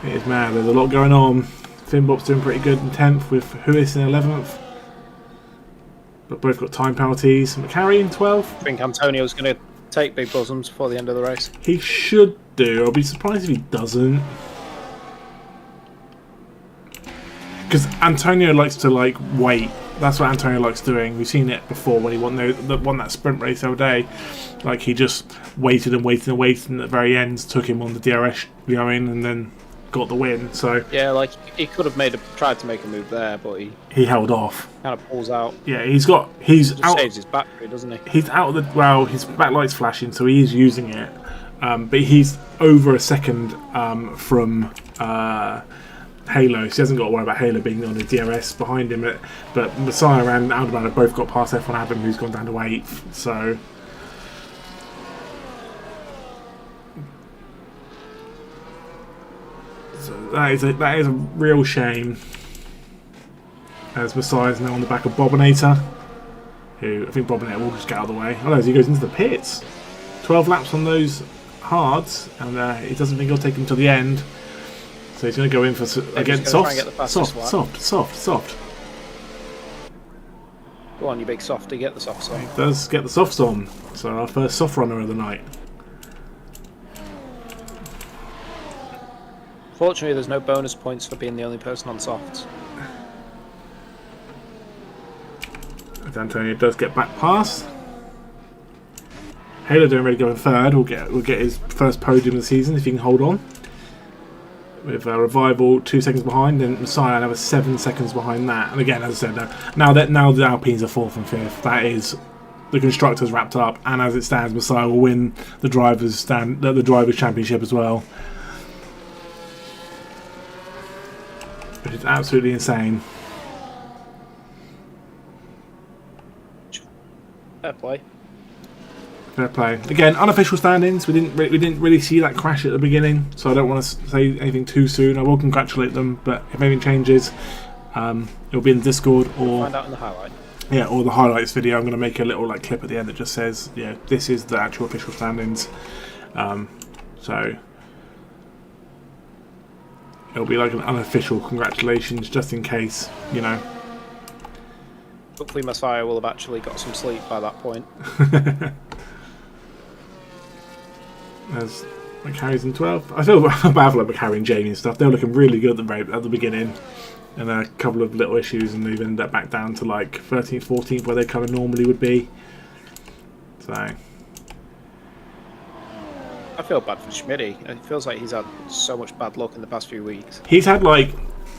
Speaker 1: it is mad. There's a lot going on. Finbop's doing pretty good in 10th with Huis in 11th. But both got time penalties. McCarry in 12th.
Speaker 2: I think Antonio's going to take Big Bosoms before the end of the race.
Speaker 1: He should do. I'll be surprised if he doesn't. Because Antonio likes to wait. That's what Antonio likes doing. We've seen it before when he won that sprint race the other day. Like he just waited and waited and waited, and at the very end took him on the DRS going, and then got the win. So
Speaker 2: yeah, like he could have tried to make a move there, but he
Speaker 1: held off.
Speaker 2: Kind of pulls out.
Speaker 1: Yeah, he's out.
Speaker 2: Saves his battery, doesn't he?
Speaker 1: He's out of the his backlight's flashing, so he is using it. But he's over a second from Halo, so he hasn't got to worry about Halo being on the DRS behind him. But Messiah and Aldebaran have both got past F1 Adam, who's gone down to 8th. So that is a real shame. As Messiah's now on the back of Bobinator, who I think Bobinator will just get out of the way. Oh no, he goes into the pits. 12 laps on those hards, and he doesn't think he'll take him to the end. So he's going to go in for again soft.
Speaker 2: Go on, you big softy, get the softs on.
Speaker 1: He does get the softs on. So our first soft runner of the night.
Speaker 2: Fortunately, there's no bonus points for being the only person on softs.
Speaker 1: As Antonio does get back past. Halo doing really good in third. Will get his first podium of the season if he can hold on. With Revival 2 seconds behind, and Messiah another 7 seconds behind that. And again, as I said, now the Alpines are 4th and 5th. That is the constructors wrapped up, and as it stands, Messiah will win the drivers championship as well. Which is absolutely insane.
Speaker 2: Fair play.
Speaker 1: Fair play. Again, unofficial standings. We didn't really see that crash at the beginning, so I don't want to say anything too soon. I will congratulate them, but if anything changes, it'll be in the Discord or
Speaker 2: find out in the highlight.
Speaker 1: Yeah, or the highlights video. I'm going to make a little clip at the end that just says, yeah, this is the actual official standings. So it'll be like an unofficial congratulations, just in case, you know.
Speaker 2: Hopefully Messiah will have actually got some sleep by that point.
Speaker 1: As McCarry's in 12th. I feel bad for McCarry and Jamie and stuff. They were looking really good at the beginning. And a couple of little issues, and they've ended up back down to 13th, 14th, where they kind of normally would be. So
Speaker 2: I feel bad for Schmitty. It feels like he's had so much bad luck in the past few weeks.
Speaker 1: He's had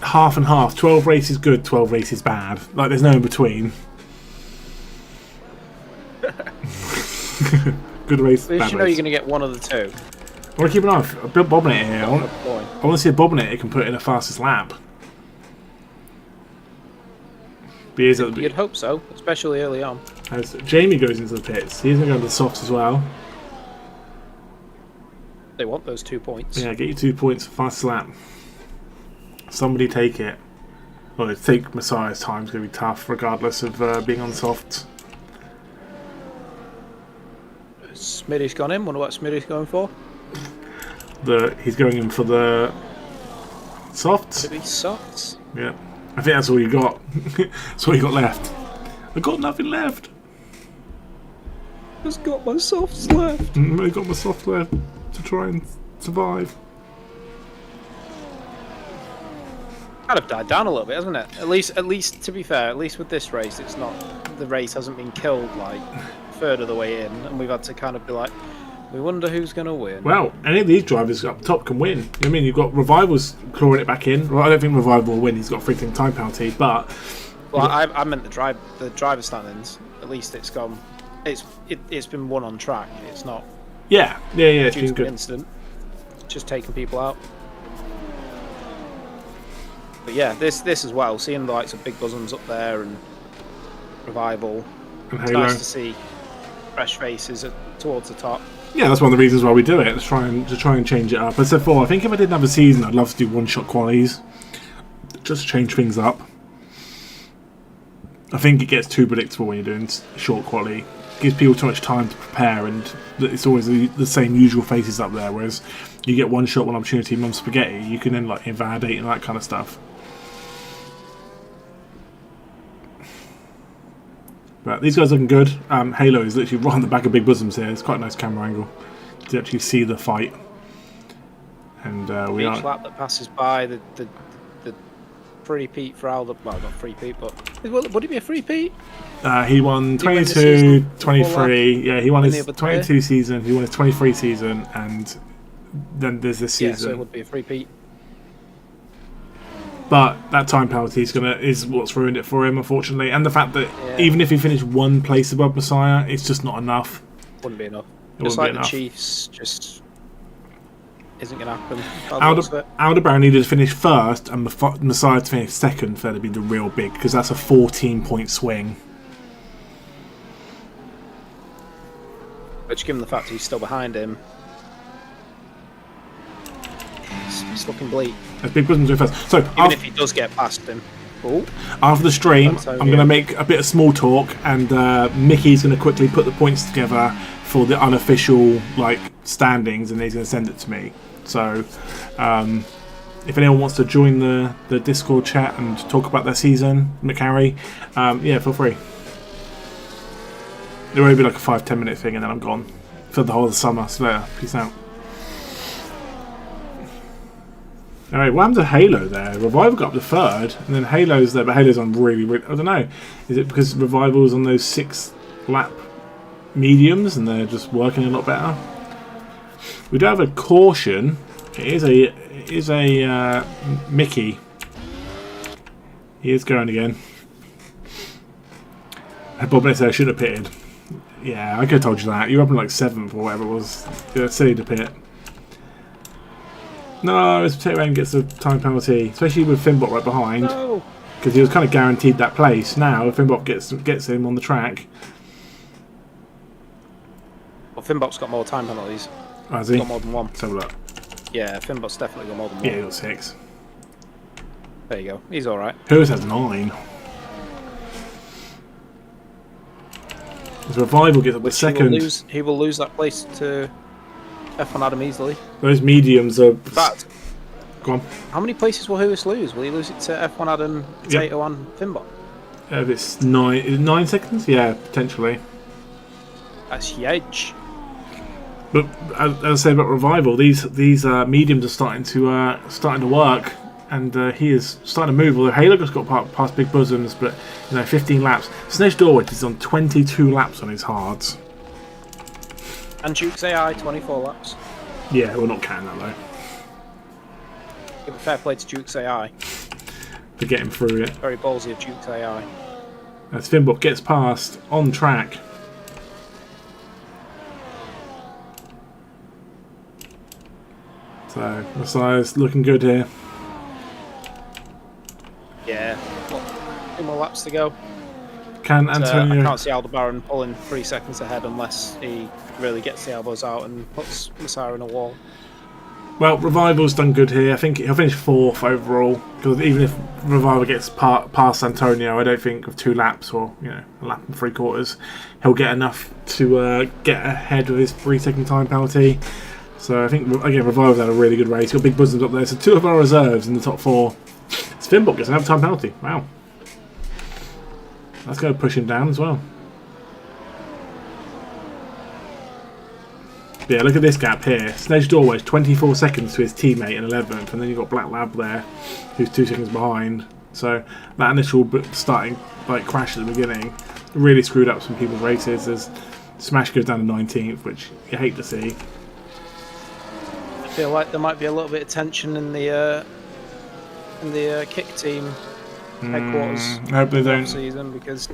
Speaker 1: half and half. 12 races good, 12 races bad. There's no in between. Good race,
Speaker 2: At least
Speaker 1: bad
Speaker 2: you know
Speaker 1: race.
Speaker 2: you're going to get one of the two.
Speaker 1: I want to keep an eye on a Bobinator here. I want to see a Bobinator can put in a fastest lap.
Speaker 2: You'd hope so, especially early on.
Speaker 1: As Jamie goes into the pits, he's going to go into the softs as well.
Speaker 2: They want those 2 points.
Speaker 1: Yeah, get you 2 points for fastest lap. Somebody take it. Well, take Messiah's time is going to be tough, regardless of being on softs.
Speaker 2: Smitty's gone in. Wonder what Smitty's going for.
Speaker 1: He's going in for the softs.
Speaker 2: Could be softs.
Speaker 1: Yeah, I think that's all you got. That's all you got left. I got nothing left.
Speaker 2: Just got my softs left.
Speaker 1: I got my soft left to try and survive.
Speaker 2: Kind of died down a little bit, hasn't it? At least to be fair, at least with this race, it's not the race hasn't been killed third of the way in, and we've had to kind of be we wonder who's going to win.
Speaker 1: Well, any of these drivers up top can win. You know what I mean, you've got Revival's clawing it back in. Well, I don't think Revival will win. He's got a freaking time penalty, but
Speaker 2: I meant the driver standings. At least it's gone. It's been won on track. It's not.
Speaker 1: Yeah. It's
Speaker 2: due
Speaker 1: been
Speaker 2: to
Speaker 1: good.
Speaker 2: an incident. Just taking people out. But yeah, this as well. Seeing the likes of Big Bosoms up there and Revival.
Speaker 1: And
Speaker 2: It's
Speaker 1: Halo.
Speaker 2: nice to see fresh faces towards the top.
Speaker 1: Yeah, that's one of the reasons why we do it. To try and change it up. As I said before, I think if I didn't have a season, I'd love to do one-shot qualies, just to change things up. I think it gets too predictable when you're doing short quality. It gives people too much time to prepare, and it's always the same usual faces up there. Whereas you get one shot, one opportunity, mum spaghetti, you can then invalidate and that kind of stuff. But these guys are looking good. Halo is literally right on the back of Big Bosoms here. It's quite a nice camera angle to actually see the fight. And we
Speaker 2: Each
Speaker 1: are.
Speaker 2: lap that passes by, the free Pete for Aldo. Well, not free Pete, but would it be a free Pete?
Speaker 1: He won
Speaker 2: Did he win the
Speaker 1: 22,
Speaker 2: season
Speaker 1: 23. Yeah, he won
Speaker 2: Win
Speaker 1: his
Speaker 2: the other
Speaker 1: 22 season. He won his 23 season, and then there's this
Speaker 2: Yeah, so
Speaker 1: season.
Speaker 2: it would be a free Pete.
Speaker 1: But that time penalty is what's ruined it for him, unfortunately. And the fact that even if he finished one place above Messiah, it's just not enough.
Speaker 2: Wouldn't be enough.
Speaker 1: It
Speaker 2: Just
Speaker 1: wouldn't
Speaker 2: like
Speaker 1: be
Speaker 2: the
Speaker 1: enough.
Speaker 2: Chiefs, just isn't going to happen. by the looks of it.
Speaker 1: Aldebaran needed to finish first, and Messiah to finish second for that to be the real big, because that's a 14-point swing.
Speaker 2: Which, given the fact he's still behind him, it's looking bleak.
Speaker 1: As Big Bosoms doing first. So
Speaker 2: Even if he does get past him. Oh,
Speaker 1: after the stream,
Speaker 2: Antonio.
Speaker 1: I'm going to make a bit of small talk, and Mickey's going to quickly put the points together for the unofficial standings, and he's going to send it to me. So, if anyone wants to join the Discord chat and talk about their season, McCarry, yeah, feel free. It'll only be a 5-10 minute thing, and then I'm gone for the whole of the summer. So later, peace out. Alright, what happened to Halo there? Revival got up to third, and then Halo's there, but Halo's on really, I don't know. Is it because Revival's on those 6-lap mediums and they're just working a lot better? We do have a caution. It is a Mickey. He is going again. Bob said I should have pitted. Yeah, I could have told you that. You were up in like 7th or whatever it was. It's silly to pit. No, his potato end gets a time penalty, especially with Finbot right behind, because he was kind of guaranteed that place. Now Finbot gets him on the track.
Speaker 2: Well, Finbot's got more time penalties.
Speaker 1: Oh, has he?
Speaker 2: Got more than one.
Speaker 1: Let's have a look.
Speaker 2: Yeah, Finbot's definitely got more than one.
Speaker 1: Yeah, he got 6.
Speaker 2: There you go. He's all right.
Speaker 1: Hers has 9. His Revival gets up to second.
Speaker 2: He will lose that place to F1 Adam easily.
Speaker 1: Those mediums are...
Speaker 2: In fact,
Speaker 1: go on.
Speaker 2: how many places will Lewis lose? Will he lose it to F1 Adam, Potato, and Finbot?
Speaker 1: If it's 9 seconds? Yeah, potentially.
Speaker 2: That's huge.
Speaker 1: But as I say about Revival, these mediums are starting to work, and he is starting to move. Although Halo just got past Big Bosoms, but 15 laps. Snedge Dorwich is on 22 laps on his hards.
Speaker 2: And Duke's AI 24 laps.
Speaker 1: Yeah, we're not counting that though.
Speaker 2: Give a fair play to Duke's AI.
Speaker 1: To get him through it.
Speaker 2: Very ballsy of Duke's AI.
Speaker 1: As Finbot gets past on track. So Messiah's looking good here.
Speaker 2: Yeah. 2 more laps to go.
Speaker 1: Can Antonio...
Speaker 2: I can't see Aldebaran pulling 3 seconds ahead unless he really gets the elbows out and puts Messiah in a wall.
Speaker 1: Well, Revival's done good here. I think he'll finish 4th overall, because even if Revival gets past Antonio, I don't think with 2 laps or a lap and 3/4, he'll get enough to get ahead with his 3-second time penalty. So I think again Revival's had a really good race. Got Big Bosoms up there, so 2 of our reserves in the top 4. Finbot gets another time penalty. Wow, that's going to push him down as well. Yeah, look at this gap here. Snedge Dorwich 24 seconds to his teammate in 11th, and then you've got Black Lab there, who's 2 seconds behind. So that initial starting crash at the beginning really screwed up some people's races. As Smash goes down to 19th, which you hate to see.
Speaker 2: I feel like there might be a little bit of tension in the kick team headquarters.
Speaker 1: I hope they don't.
Speaker 2: Season because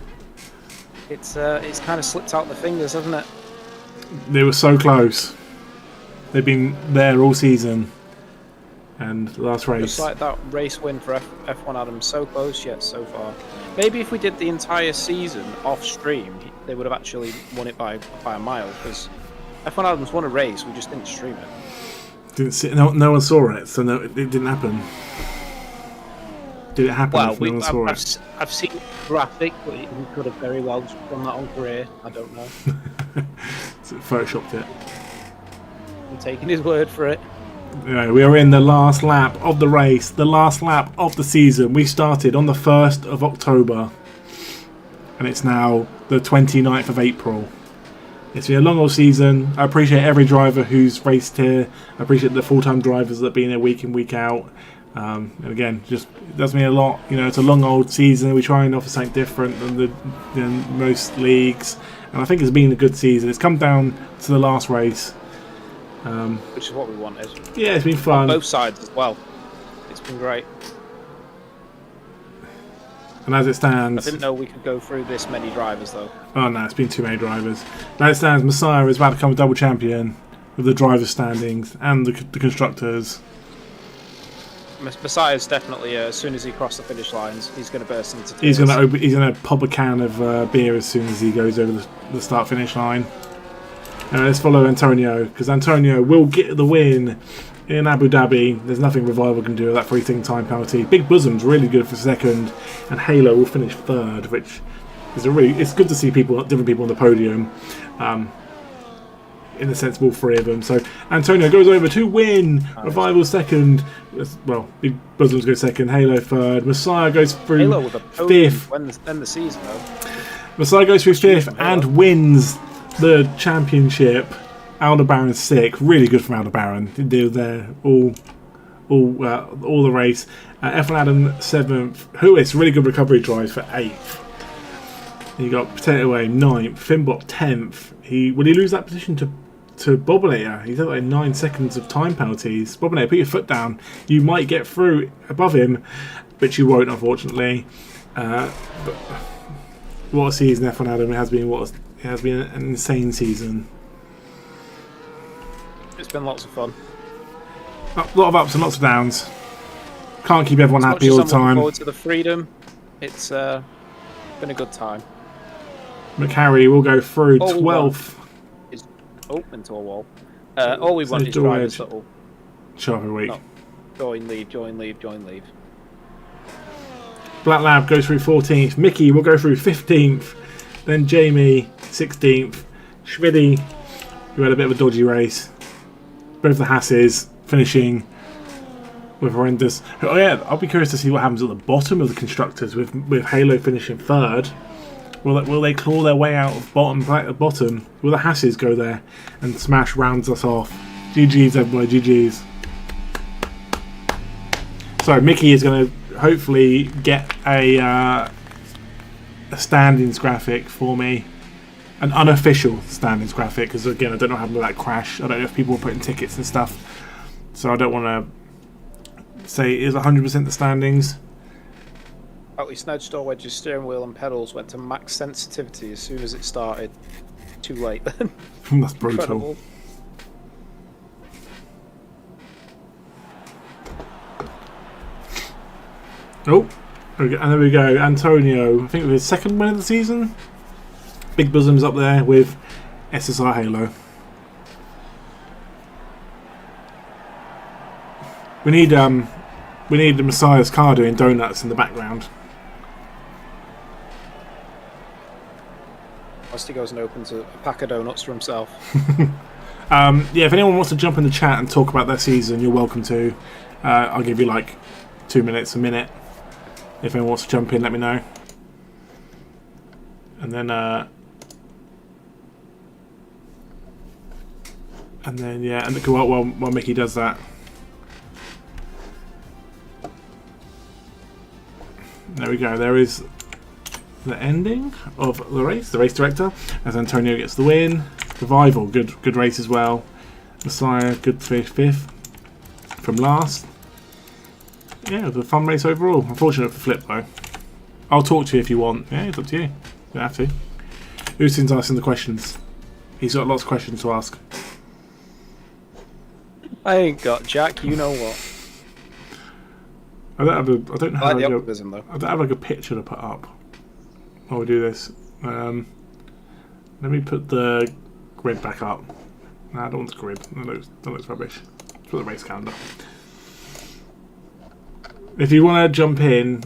Speaker 2: it's kind of slipped out the fingers, hasn't it?
Speaker 1: They were so close. They've been there all season, and the last race.
Speaker 2: Just like that race win for F1 Adam, so close yet so far. Maybe if we did the entire season off stream, they would have actually won it by a mile. Because F1 Adams won a race, we just didn't stream it.
Speaker 1: Didn't see, no one saw it, so no, it didn't happen. Did it happen?
Speaker 2: Well,
Speaker 1: if no one saw it?
Speaker 2: I've seen the graphic, but he could have very well done that on career. I don't know.
Speaker 1: So photoshopped it.
Speaker 2: I'm taking his word for it.
Speaker 1: Anyway, we are in the last lap of the race, the last lap of the season. We started on the 1st of October, and it's now the 29th of April. It's been a long old season. I appreciate every driver who's raced here. I appreciate the full-time drivers that have been here week in, week out. And again, just it does mean a lot. It's a long old season. We try and offer something different than most leagues, and I think it's been a good season. It's come down to the last race,
Speaker 2: which is what we wanted.
Speaker 1: Yeah, it's been fun.
Speaker 2: On both sides as well. It's been great.
Speaker 1: And as it stands,
Speaker 2: I didn't know we could go through this many drivers though.
Speaker 1: Oh no, it's been too many drivers. As it stands, Messiah is about to become a double champion with the drivers' standings and the constructors.
Speaker 2: Messiah's definitely, as soon as he crosses the finish lines, he's going to burst into tears.
Speaker 1: He's going to pop a can of beer as soon as he goes over the start-finish line. Let's follow Antonio, because Antonio will get the win in Abu Dhabi. There's nothing Revival can do with that 3-second time penalty. Big Bosom's really good for second, and Halo will finish third, which is it's good to see different people on the podium. In the sensible 3 of them. So Antonio goes over to win. Revival second. Well, Big Bosoms goes second. Halo third. Messiah goes through
Speaker 2: Halo with a podium
Speaker 1: 5th.
Speaker 2: End the season though.
Speaker 1: Messiah goes through 5th and wins the championship. Aldebaran 6th. Really good from Aldebaran. They're all all the race. F1 Adam 7th. Huis, really good recovery drive for 8th. You got Potato Way 9th. Finbot 10th. Will he lose that position to Bobinator? He's at like 9 seconds of time penalties. Bobinator, put your foot down. You might get through above him, but you won't, unfortunately. But what a season F1 Adam has been. It has been an insane season.
Speaker 2: It's been lots of fun.
Speaker 1: A lot of ups and lots of downs. Can't keep everyone happy all the time.
Speaker 2: Looking forward to the freedom. It's been a good time.
Speaker 1: McHarry will go through 12th.
Speaker 2: Into a wall. All we want is drivers that will
Speaker 1: show up every week.
Speaker 2: Join, leave.
Speaker 1: Black Lab goes through 14th. Mickey will go through 15th. Then Jamie 16th. Schmidty, who had a bit of a dodgy race. Both the Hasses finishing with horrendous. Oh yeah, I'll be curious to see what happens at the bottom of the constructors with Halo finishing 3rd. Will they claw their way out of bottom? Will the Hasses go there and smash rounds us off? GG's everybody, GG's. So Mickey is going to hopefully get a standings graphic for me. An unofficial standings graphic, because again I don't know how happened with that crash. I don't know if people were putting tickets and stuff. So I don't want to say it is 100% the standings.
Speaker 2: Actually, Snedge door wedges, steering wheel and pedals went to max sensitivity as soon as it started. Too late then.
Speaker 1: That's brutal. Oh, and there we go. Antonio, I think with his 2nd win of the season. Big Bosom's up there with SSR Halo. We need the Messiah's car doing donuts in the background.
Speaker 2: Rusty goes and opens a pack of donuts for himself.
Speaker 1: Yeah, if anyone wants to jump in the chat and talk about their season, you're welcome to. I'll give you like 2 minutes, a minute. If anyone wants to jump in, let me know. And then yeah, and while Mickey does that. There we go. There is the ending of the race. The race director, as Antonio gets the win. Revival, good race as well. Messiah, good fifth from last. Yeah, it was a fun race overall. Unfortunate for Flip though. I'll talk to you if you want. Yeah, it's up to you. You don't have to. Usin's asking the questions. He's got lots of questions to ask.
Speaker 2: I ain't got Jack. You know what?
Speaker 1: I don't have like a picture to put up while we do this. Let me put the grid back up. Nah, I don't want the grid. That looks rubbish. Let's put the race calendar. If you want to jump in,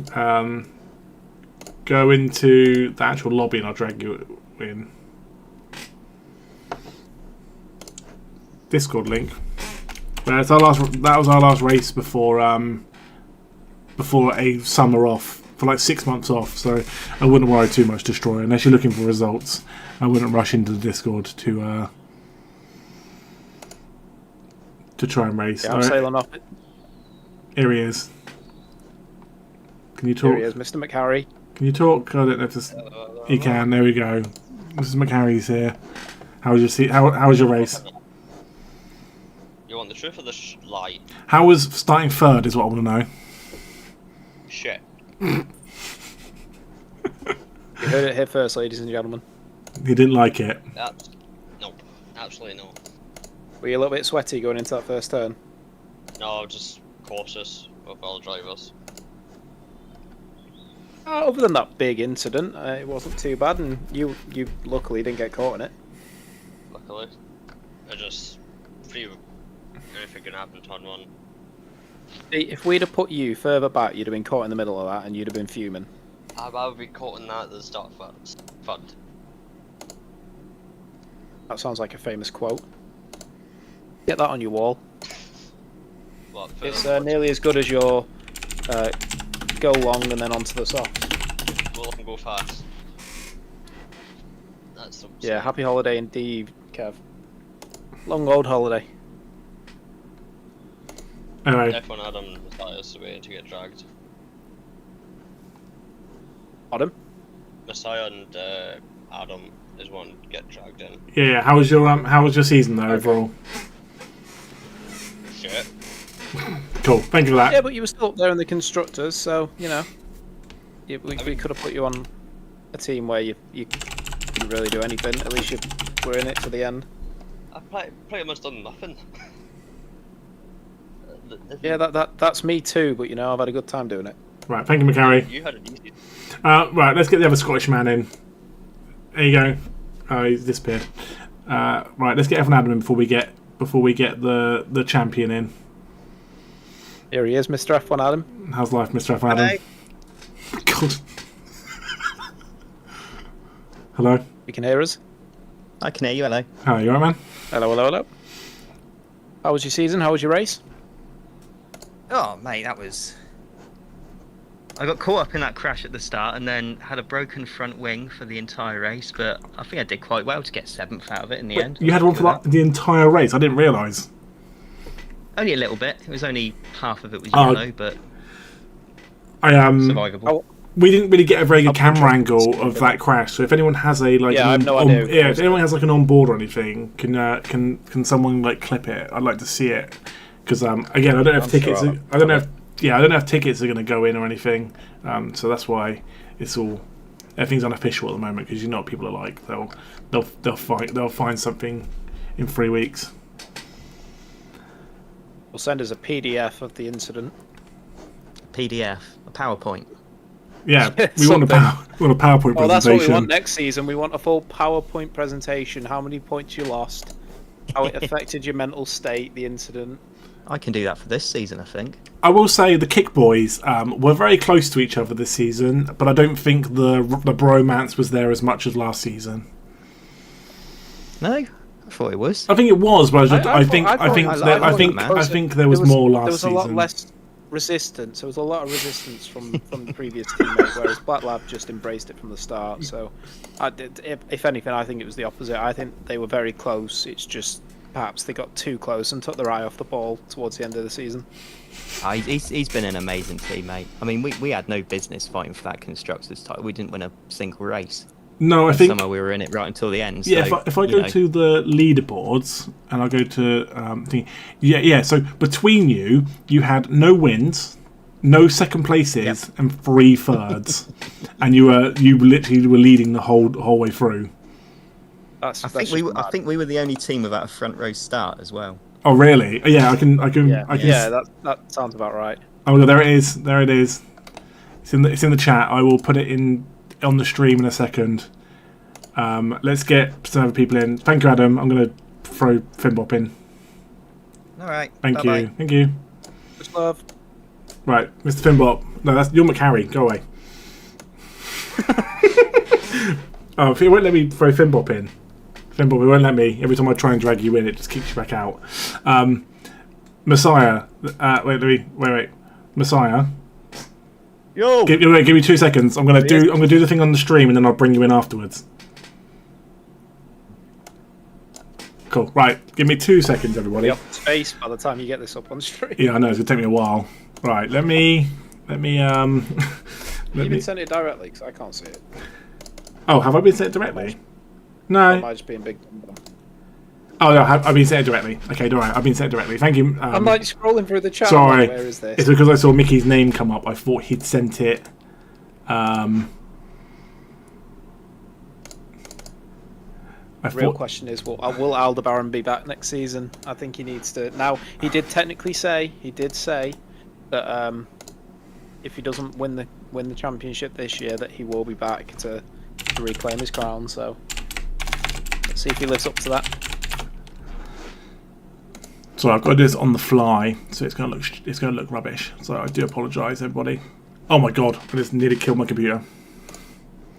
Speaker 1: go into the actual lobby and I'll drag you in. Discord link. That was our last race before a summer off, for like 6 months off, so I wouldn't worry too much, Destroyer, unless you're looking for results. I wouldn't rush into the Discord to try and race.
Speaker 2: Yeah, I'm sailing off it.
Speaker 1: Here he is. Can you talk?
Speaker 2: Here he is, Mr. McHarry.
Speaker 1: Can you talk? I don't know if this... He can, there we go. Mrs. McHarry's here. How was your race?
Speaker 3: You want the truth or the lie?
Speaker 1: How was starting 3rd is what I want to know.
Speaker 3: Shit.
Speaker 2: You heard it here first, ladies and gentlemen.
Speaker 1: He didn't like it.
Speaker 3: Nope. Absolutely no.
Speaker 2: Were you a little bit sweaty going into that first turn?
Speaker 3: No, just cautious with all drivers.
Speaker 2: Other than that big incident, it wasn't too bad, and you luckily didn't get caught in it.
Speaker 3: Luckily. I just... anything can happen turn 1.
Speaker 2: If we'd have put you further back, you'd have been caught in the middle of that, and you'd have been fuming.
Speaker 3: I'd rather be caught in that than start first.
Speaker 2: That sounds like a famous quote. Get that on your wall.
Speaker 3: What,
Speaker 2: it's nearly as good as your go long and then onto the softs.
Speaker 3: Go long and go fast. That's
Speaker 2: yeah, happy holiday indeed, Kev. Long old holiday.
Speaker 1: Anyway,
Speaker 3: F1 Adam Matthias away to get dragged.
Speaker 2: Adam?
Speaker 3: Messiah and Adam is one to get dragged in.
Speaker 1: yeah. How was your season though overall?
Speaker 3: Shit.
Speaker 1: Cool. Thank you for that.
Speaker 2: Yeah, but you were still up there in the constructors, so we could have put you on a team where you didn't really do anything. At least you were in it to the end.
Speaker 3: I've pretty much done nothing.
Speaker 2: Yeah, that's me too. But I've had a good time doing it.
Speaker 1: Right. Thank you, McCarry.
Speaker 3: You had it easy.
Speaker 1: Right. Let's get the other Scottish man in. There you go. Oh, he's disappeared. Right. Let's get F1 Adam in before we get the champion in.
Speaker 2: Here he is, Mr. F1 Adam.
Speaker 1: How's life, Mr. F1 Adam? God. Hello.
Speaker 2: You can hear us?
Speaker 4: I can hear you, hello.
Speaker 1: How are you, alright, man?
Speaker 2: Hello. How was your season? How was your race?
Speaker 4: Oh, mate, I got caught up in that crash at the start and then had a broken front wing for the entire race, but I think I did quite well to get 7th out of it in the end.
Speaker 1: You had one for the entire race? I didn't realise.
Speaker 4: Only a little bit. It was only half of it was yellow, but survivable.
Speaker 1: We didn't really get a very good camera angle of that crash, so if anyone has a
Speaker 2: I have no idea.
Speaker 1: if anyone has like an onboard or anything, can someone like clip it? I'd like to see it because again, I don't know if tickets. I don't know if tickets are going to go in or anything. So that's why everything's unofficial at the moment because you know what people are like. They'll find something in 3 weeks.
Speaker 2: We'll send us a PDF of the incident.
Speaker 4: PDF, a PowerPoint.
Speaker 1: Yeah, we want a PowerPoint presentation.
Speaker 2: Oh, that's what we want next season. We want a full PowerPoint presentation. How many points you lost, how it affected your mental state, the incident.
Speaker 4: I can do that for this season, I think.
Speaker 1: I will say the Kick Boys were very close to each other this season, but I don't think the bromance was there as much as last season.
Speaker 4: No, I thought it was.
Speaker 1: I think it was, but I think there was more last season.
Speaker 2: There was a lot less resistance. There was a lot of resistance from the previous teammate, whereas Black Lab just embraced it from the start. So, if anything, I think it was the opposite. I think they were very close. It's just perhaps they got too close and took their eye off the ball towards the end of the season.
Speaker 4: He's been an amazing teammate. I mean, we had no business fighting for that constructors title. We didn't win a single race.
Speaker 1: No, I think
Speaker 4: somehow we were in it right until the end.
Speaker 1: Yeah,
Speaker 4: so,
Speaker 1: if I go to the leaderboards and I go to So between you had no wins, no second places, and 3 thirds, and you literally were leading the whole way through.
Speaker 4: I think we were the only team without a front row start as well.
Speaker 1: Oh really? Yeah, I can.
Speaker 2: Yeah, that sounds about right.
Speaker 1: Oh, there it is. There it is. It's in the chat. I will put it in on the stream in a second. Let's get some other people in. Thank you, Adam. I'm going to throw Finbop in.
Speaker 4: All right.
Speaker 1: Thank you. Thank you.
Speaker 2: Just love.
Speaker 1: Right, Mr. Finbop. No, you're McCarry. Go away. Oh, if it won't let me throw Finbop in. Finbop, it won't let me. Every time I try and drag you in, it just kicks you back out. Messiah. Wait. Messiah.
Speaker 4: Yo.
Speaker 1: Give me 2 seconds. I'm gonna do the thing on the stream and then I'll bring you in afterwards. Cool. Right. Give me 2 seconds, everybody.
Speaker 2: Be off space by the time you get this up on stream.
Speaker 1: Yeah, I know it's gonna take me a while. Right. Let me.
Speaker 2: Have you been sent it directly? Because I can't see it.
Speaker 1: Oh, have I been sent it directly? No.
Speaker 2: Am I just being big?
Speaker 1: Oh no, I've been sent it directly. Okay, all right. I've been sent it directly. Thank you.
Speaker 2: I'm like scrolling through the chat.
Speaker 1: Sorry.
Speaker 2: Where is this?
Speaker 1: It's because I saw Mickey's name come up. I thought he'd sent it.
Speaker 2: Real question is, will Aldebaran be back next season? I think he needs to. Now, he did say that if he doesn't win the championship this year, that he will be back to reclaim his crown. So let's see if he lives up to that.
Speaker 1: So I've got to do this on the fly, so it's going to look rubbish. So I do apologise, everybody. Oh my god, I just nearly killed my computer.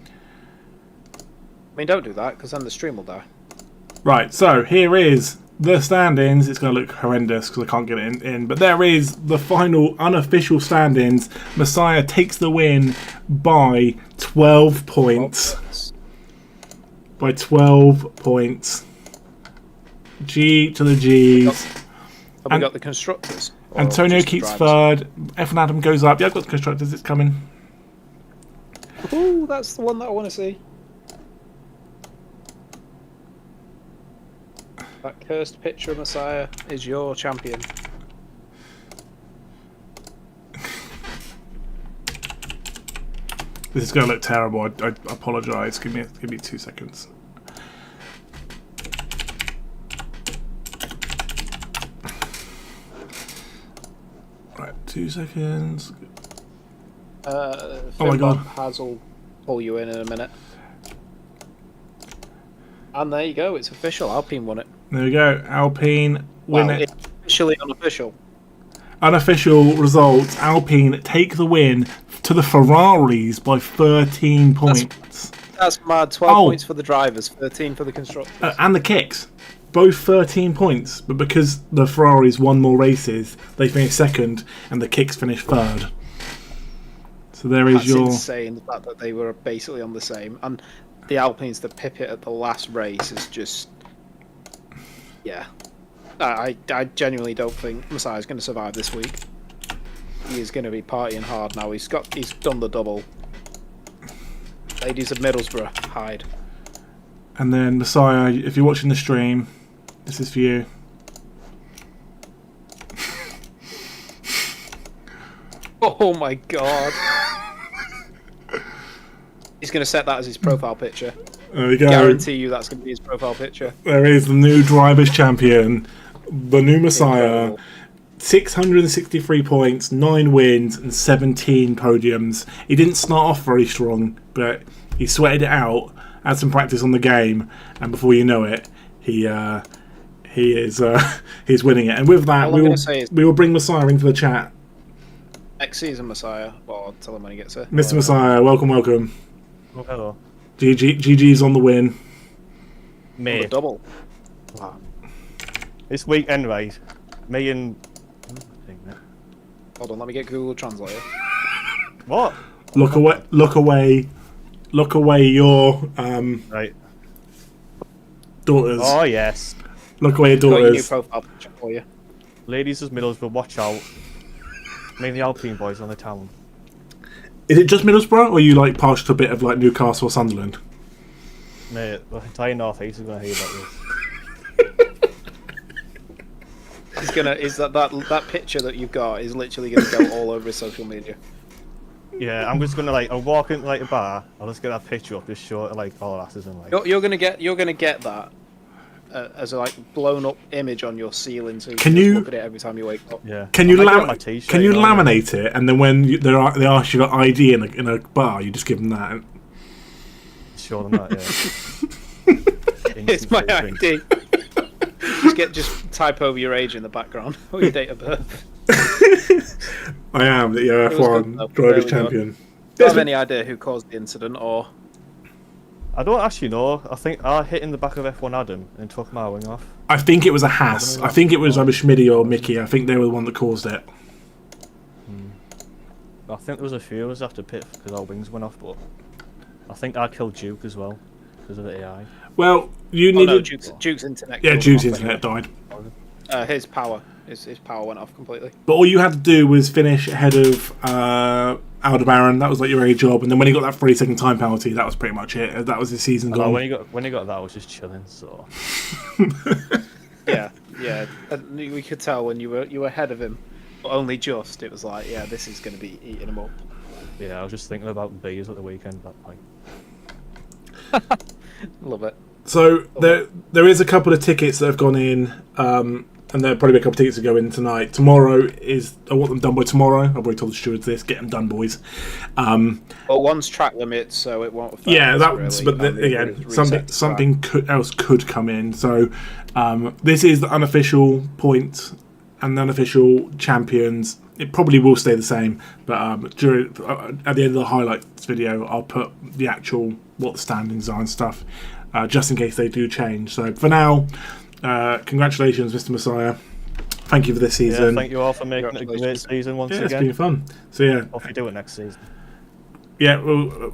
Speaker 2: I mean, don't do that, because then the stream will die.
Speaker 1: Right, so here is the standings. It's going to look horrendous because I can't get it in. But there is the final unofficial standings. Messiah takes the win by 12 points. By 12 points. G to the G's.
Speaker 2: Have we got the constructors? Or
Speaker 1: Antonio
Speaker 2: just the
Speaker 1: keeps
Speaker 2: drivers?
Speaker 1: third. F1 Adam goes up. Yeah, I've got the constructors. It's coming.
Speaker 2: Ooh, that's the one that I want to see. That cursed picture of Messiah is your champion.
Speaker 1: This is going to look terrible. I apologise. Give me 2 seconds. Right, 2 seconds.
Speaker 2: Oh
Speaker 1: my God.
Speaker 2: Haz will pull you in a minute. And there you go. It's official. Alpine won it.
Speaker 1: There we go. Alpine win
Speaker 2: Well,
Speaker 1: it.
Speaker 2: it's officially unofficial.
Speaker 1: Unofficial results. Alpine take the win to the Ferraris by 13 points.
Speaker 2: That's mad. 12
Speaker 1: Oh.
Speaker 2: points for the drivers, 13 for the constructors.
Speaker 1: And the kicks. Both 13 points. But because the Ferraris won more races, they finished second and the kicks finished third. So there is
Speaker 2: That's
Speaker 1: your...
Speaker 2: insane, the fact that they were basically on the same. And the Alpines to pip it at the last race is just... Yeah. I genuinely don't think Messiah's going to survive this week. He is going to be partying hard now. He's done the double. Ladies of Middlesbrough, hide.
Speaker 1: And then Messiah, if you're watching the stream, this is for you.
Speaker 2: Oh my god. He's going to set that as his profile picture.
Speaker 1: There we go.
Speaker 2: Guarantee you that's going to be his profile picture.
Speaker 1: There is the new Drivers Champion, the new Messiah.
Speaker 2: Incredible.
Speaker 1: 663 points, 9 wins, and 17 podiums. He didn't start off very strong, but he sweated it out, had some practice on the game, and before you know it, he's winning it. And with that,
Speaker 2: All I'm gonna say is-
Speaker 1: we will bring Messiah into the chat.
Speaker 2: Next season, Messiah. Well, I'll tell him when he gets here.
Speaker 1: Mr. Messiah, welcome.
Speaker 5: Oh, hello.
Speaker 1: GG's on the win.
Speaker 2: On the
Speaker 5: Mate,
Speaker 2: double.
Speaker 5: this weekend, right? Me and...
Speaker 2: Hold on, let me get Google Translator.
Speaker 5: What?
Speaker 1: Look away, your
Speaker 5: Right.
Speaker 1: daughters.
Speaker 5: Oh, yes.
Speaker 1: Look away, your
Speaker 2: Got your new
Speaker 1: daughters.
Speaker 2: profile picture for you.
Speaker 5: Ladies of Middlesbrough, watch out. Me and the Alpine boys on the town.
Speaker 1: Is it just Middlesbrough, or are you like partial to a bit of like Newcastle or Sunderland?
Speaker 5: Mate, the entire North East is going to hear about this.
Speaker 2: Is that picture that you've got is literally gonna go all over his social media.
Speaker 5: Yeah, I'm just going to, like, I'll walk into, like, a bar, I'll just get that picture up, just show it, like, all our asses and, like...
Speaker 2: You're gonna get that as a like blown up image on your ceiling, so you
Speaker 1: Can
Speaker 2: can
Speaker 1: you-
Speaker 2: look at it every time you wake up.
Speaker 5: Yeah.
Speaker 1: Can you
Speaker 5: I might get it on my t-shirt,
Speaker 1: can you
Speaker 5: know,
Speaker 1: laminate it, and then when they ask you got ID in a bar, you just give them that?
Speaker 5: Show them that, yeah.
Speaker 2: It's my
Speaker 5: Instant drink.
Speaker 2: ID. just type over your age in the background or your date of birth.
Speaker 1: I am the
Speaker 2: It was
Speaker 1: ERF1
Speaker 2: good, though.
Speaker 1: Drivers
Speaker 2: There we go.
Speaker 1: Champion.
Speaker 2: Do you have any idea who caused the incident, or
Speaker 5: I don't actually know. I think I hit in the back of F1 Adam and took my wing off.
Speaker 1: I think it was a Haas. I think it was either Schmidty or Mickey. I think they were the one that caused it.
Speaker 5: I think there was a few of us after pit because our wings went off, but I think I killed Duke as well because of the AI.
Speaker 1: Well, you
Speaker 2: oh,
Speaker 1: needed.
Speaker 2: no, Duke's internet.
Speaker 1: Yeah,
Speaker 2: killed
Speaker 1: Duke's
Speaker 2: him off
Speaker 1: internet died.
Speaker 2: anyway. His power went off completely.
Speaker 1: But all you had to do was finish ahead of Aldebaran. That was like your only job. And then when he got that 3-second time penalty, that was pretty much it. That was his season gone.
Speaker 5: When he got that, I was just chilling. So
Speaker 2: Yeah. And we could tell when you were ahead of him, but only just. It was like, yeah, this is going to be eating him up.
Speaker 5: yeah, I was just thinking about beers at the weekend. That point.
Speaker 2: Love it.
Speaker 1: So there is a couple of tickets that have gone in, and there'll probably be a couple of tickets to go in tonight. Tomorrow I want them done by tomorrow. I've already told the stewards this. Get them done, boys.
Speaker 2: Well, one's track limit, so it won't affect
Speaker 1: Yeah,
Speaker 2: us,
Speaker 1: that's.
Speaker 2: really.
Speaker 1: But
Speaker 2: And the other
Speaker 1: again,
Speaker 2: is reset to
Speaker 1: something else could come in. So this is the unofficial point and the unofficial champions. It probably will stay the same, but at the end of the highlights video, I'll put the actual what the standings are and stuff, just in case they do change. So for now, congratulations, Mr. Messiah. Thank you for this
Speaker 5: Yeah,
Speaker 1: season.
Speaker 5: thank you all for making it a great season once
Speaker 1: Yeah, it's
Speaker 5: again.
Speaker 1: been fun. So yeah,
Speaker 5: Hope you do it next season.
Speaker 1: yeah. Well,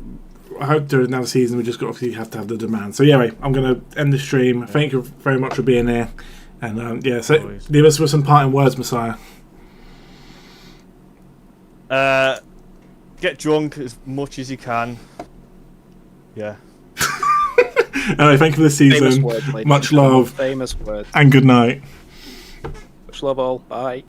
Speaker 1: I hope during another season we just obviously have to have the demand. So yeah, I'm going to end the stream. Thank you very much for being here, and yeah. So
Speaker 5: Always.
Speaker 1: leave us with some parting words, Messiah.
Speaker 5: Get drunk as much as you can. Yeah.
Speaker 1: Anyway, thank you for the
Speaker 2: Famous
Speaker 1: season.
Speaker 2: words, ladies
Speaker 1: Much
Speaker 2: and gentlemen.
Speaker 1: love
Speaker 2: Famous words.
Speaker 1: and good night.
Speaker 2: Much love all. Bye.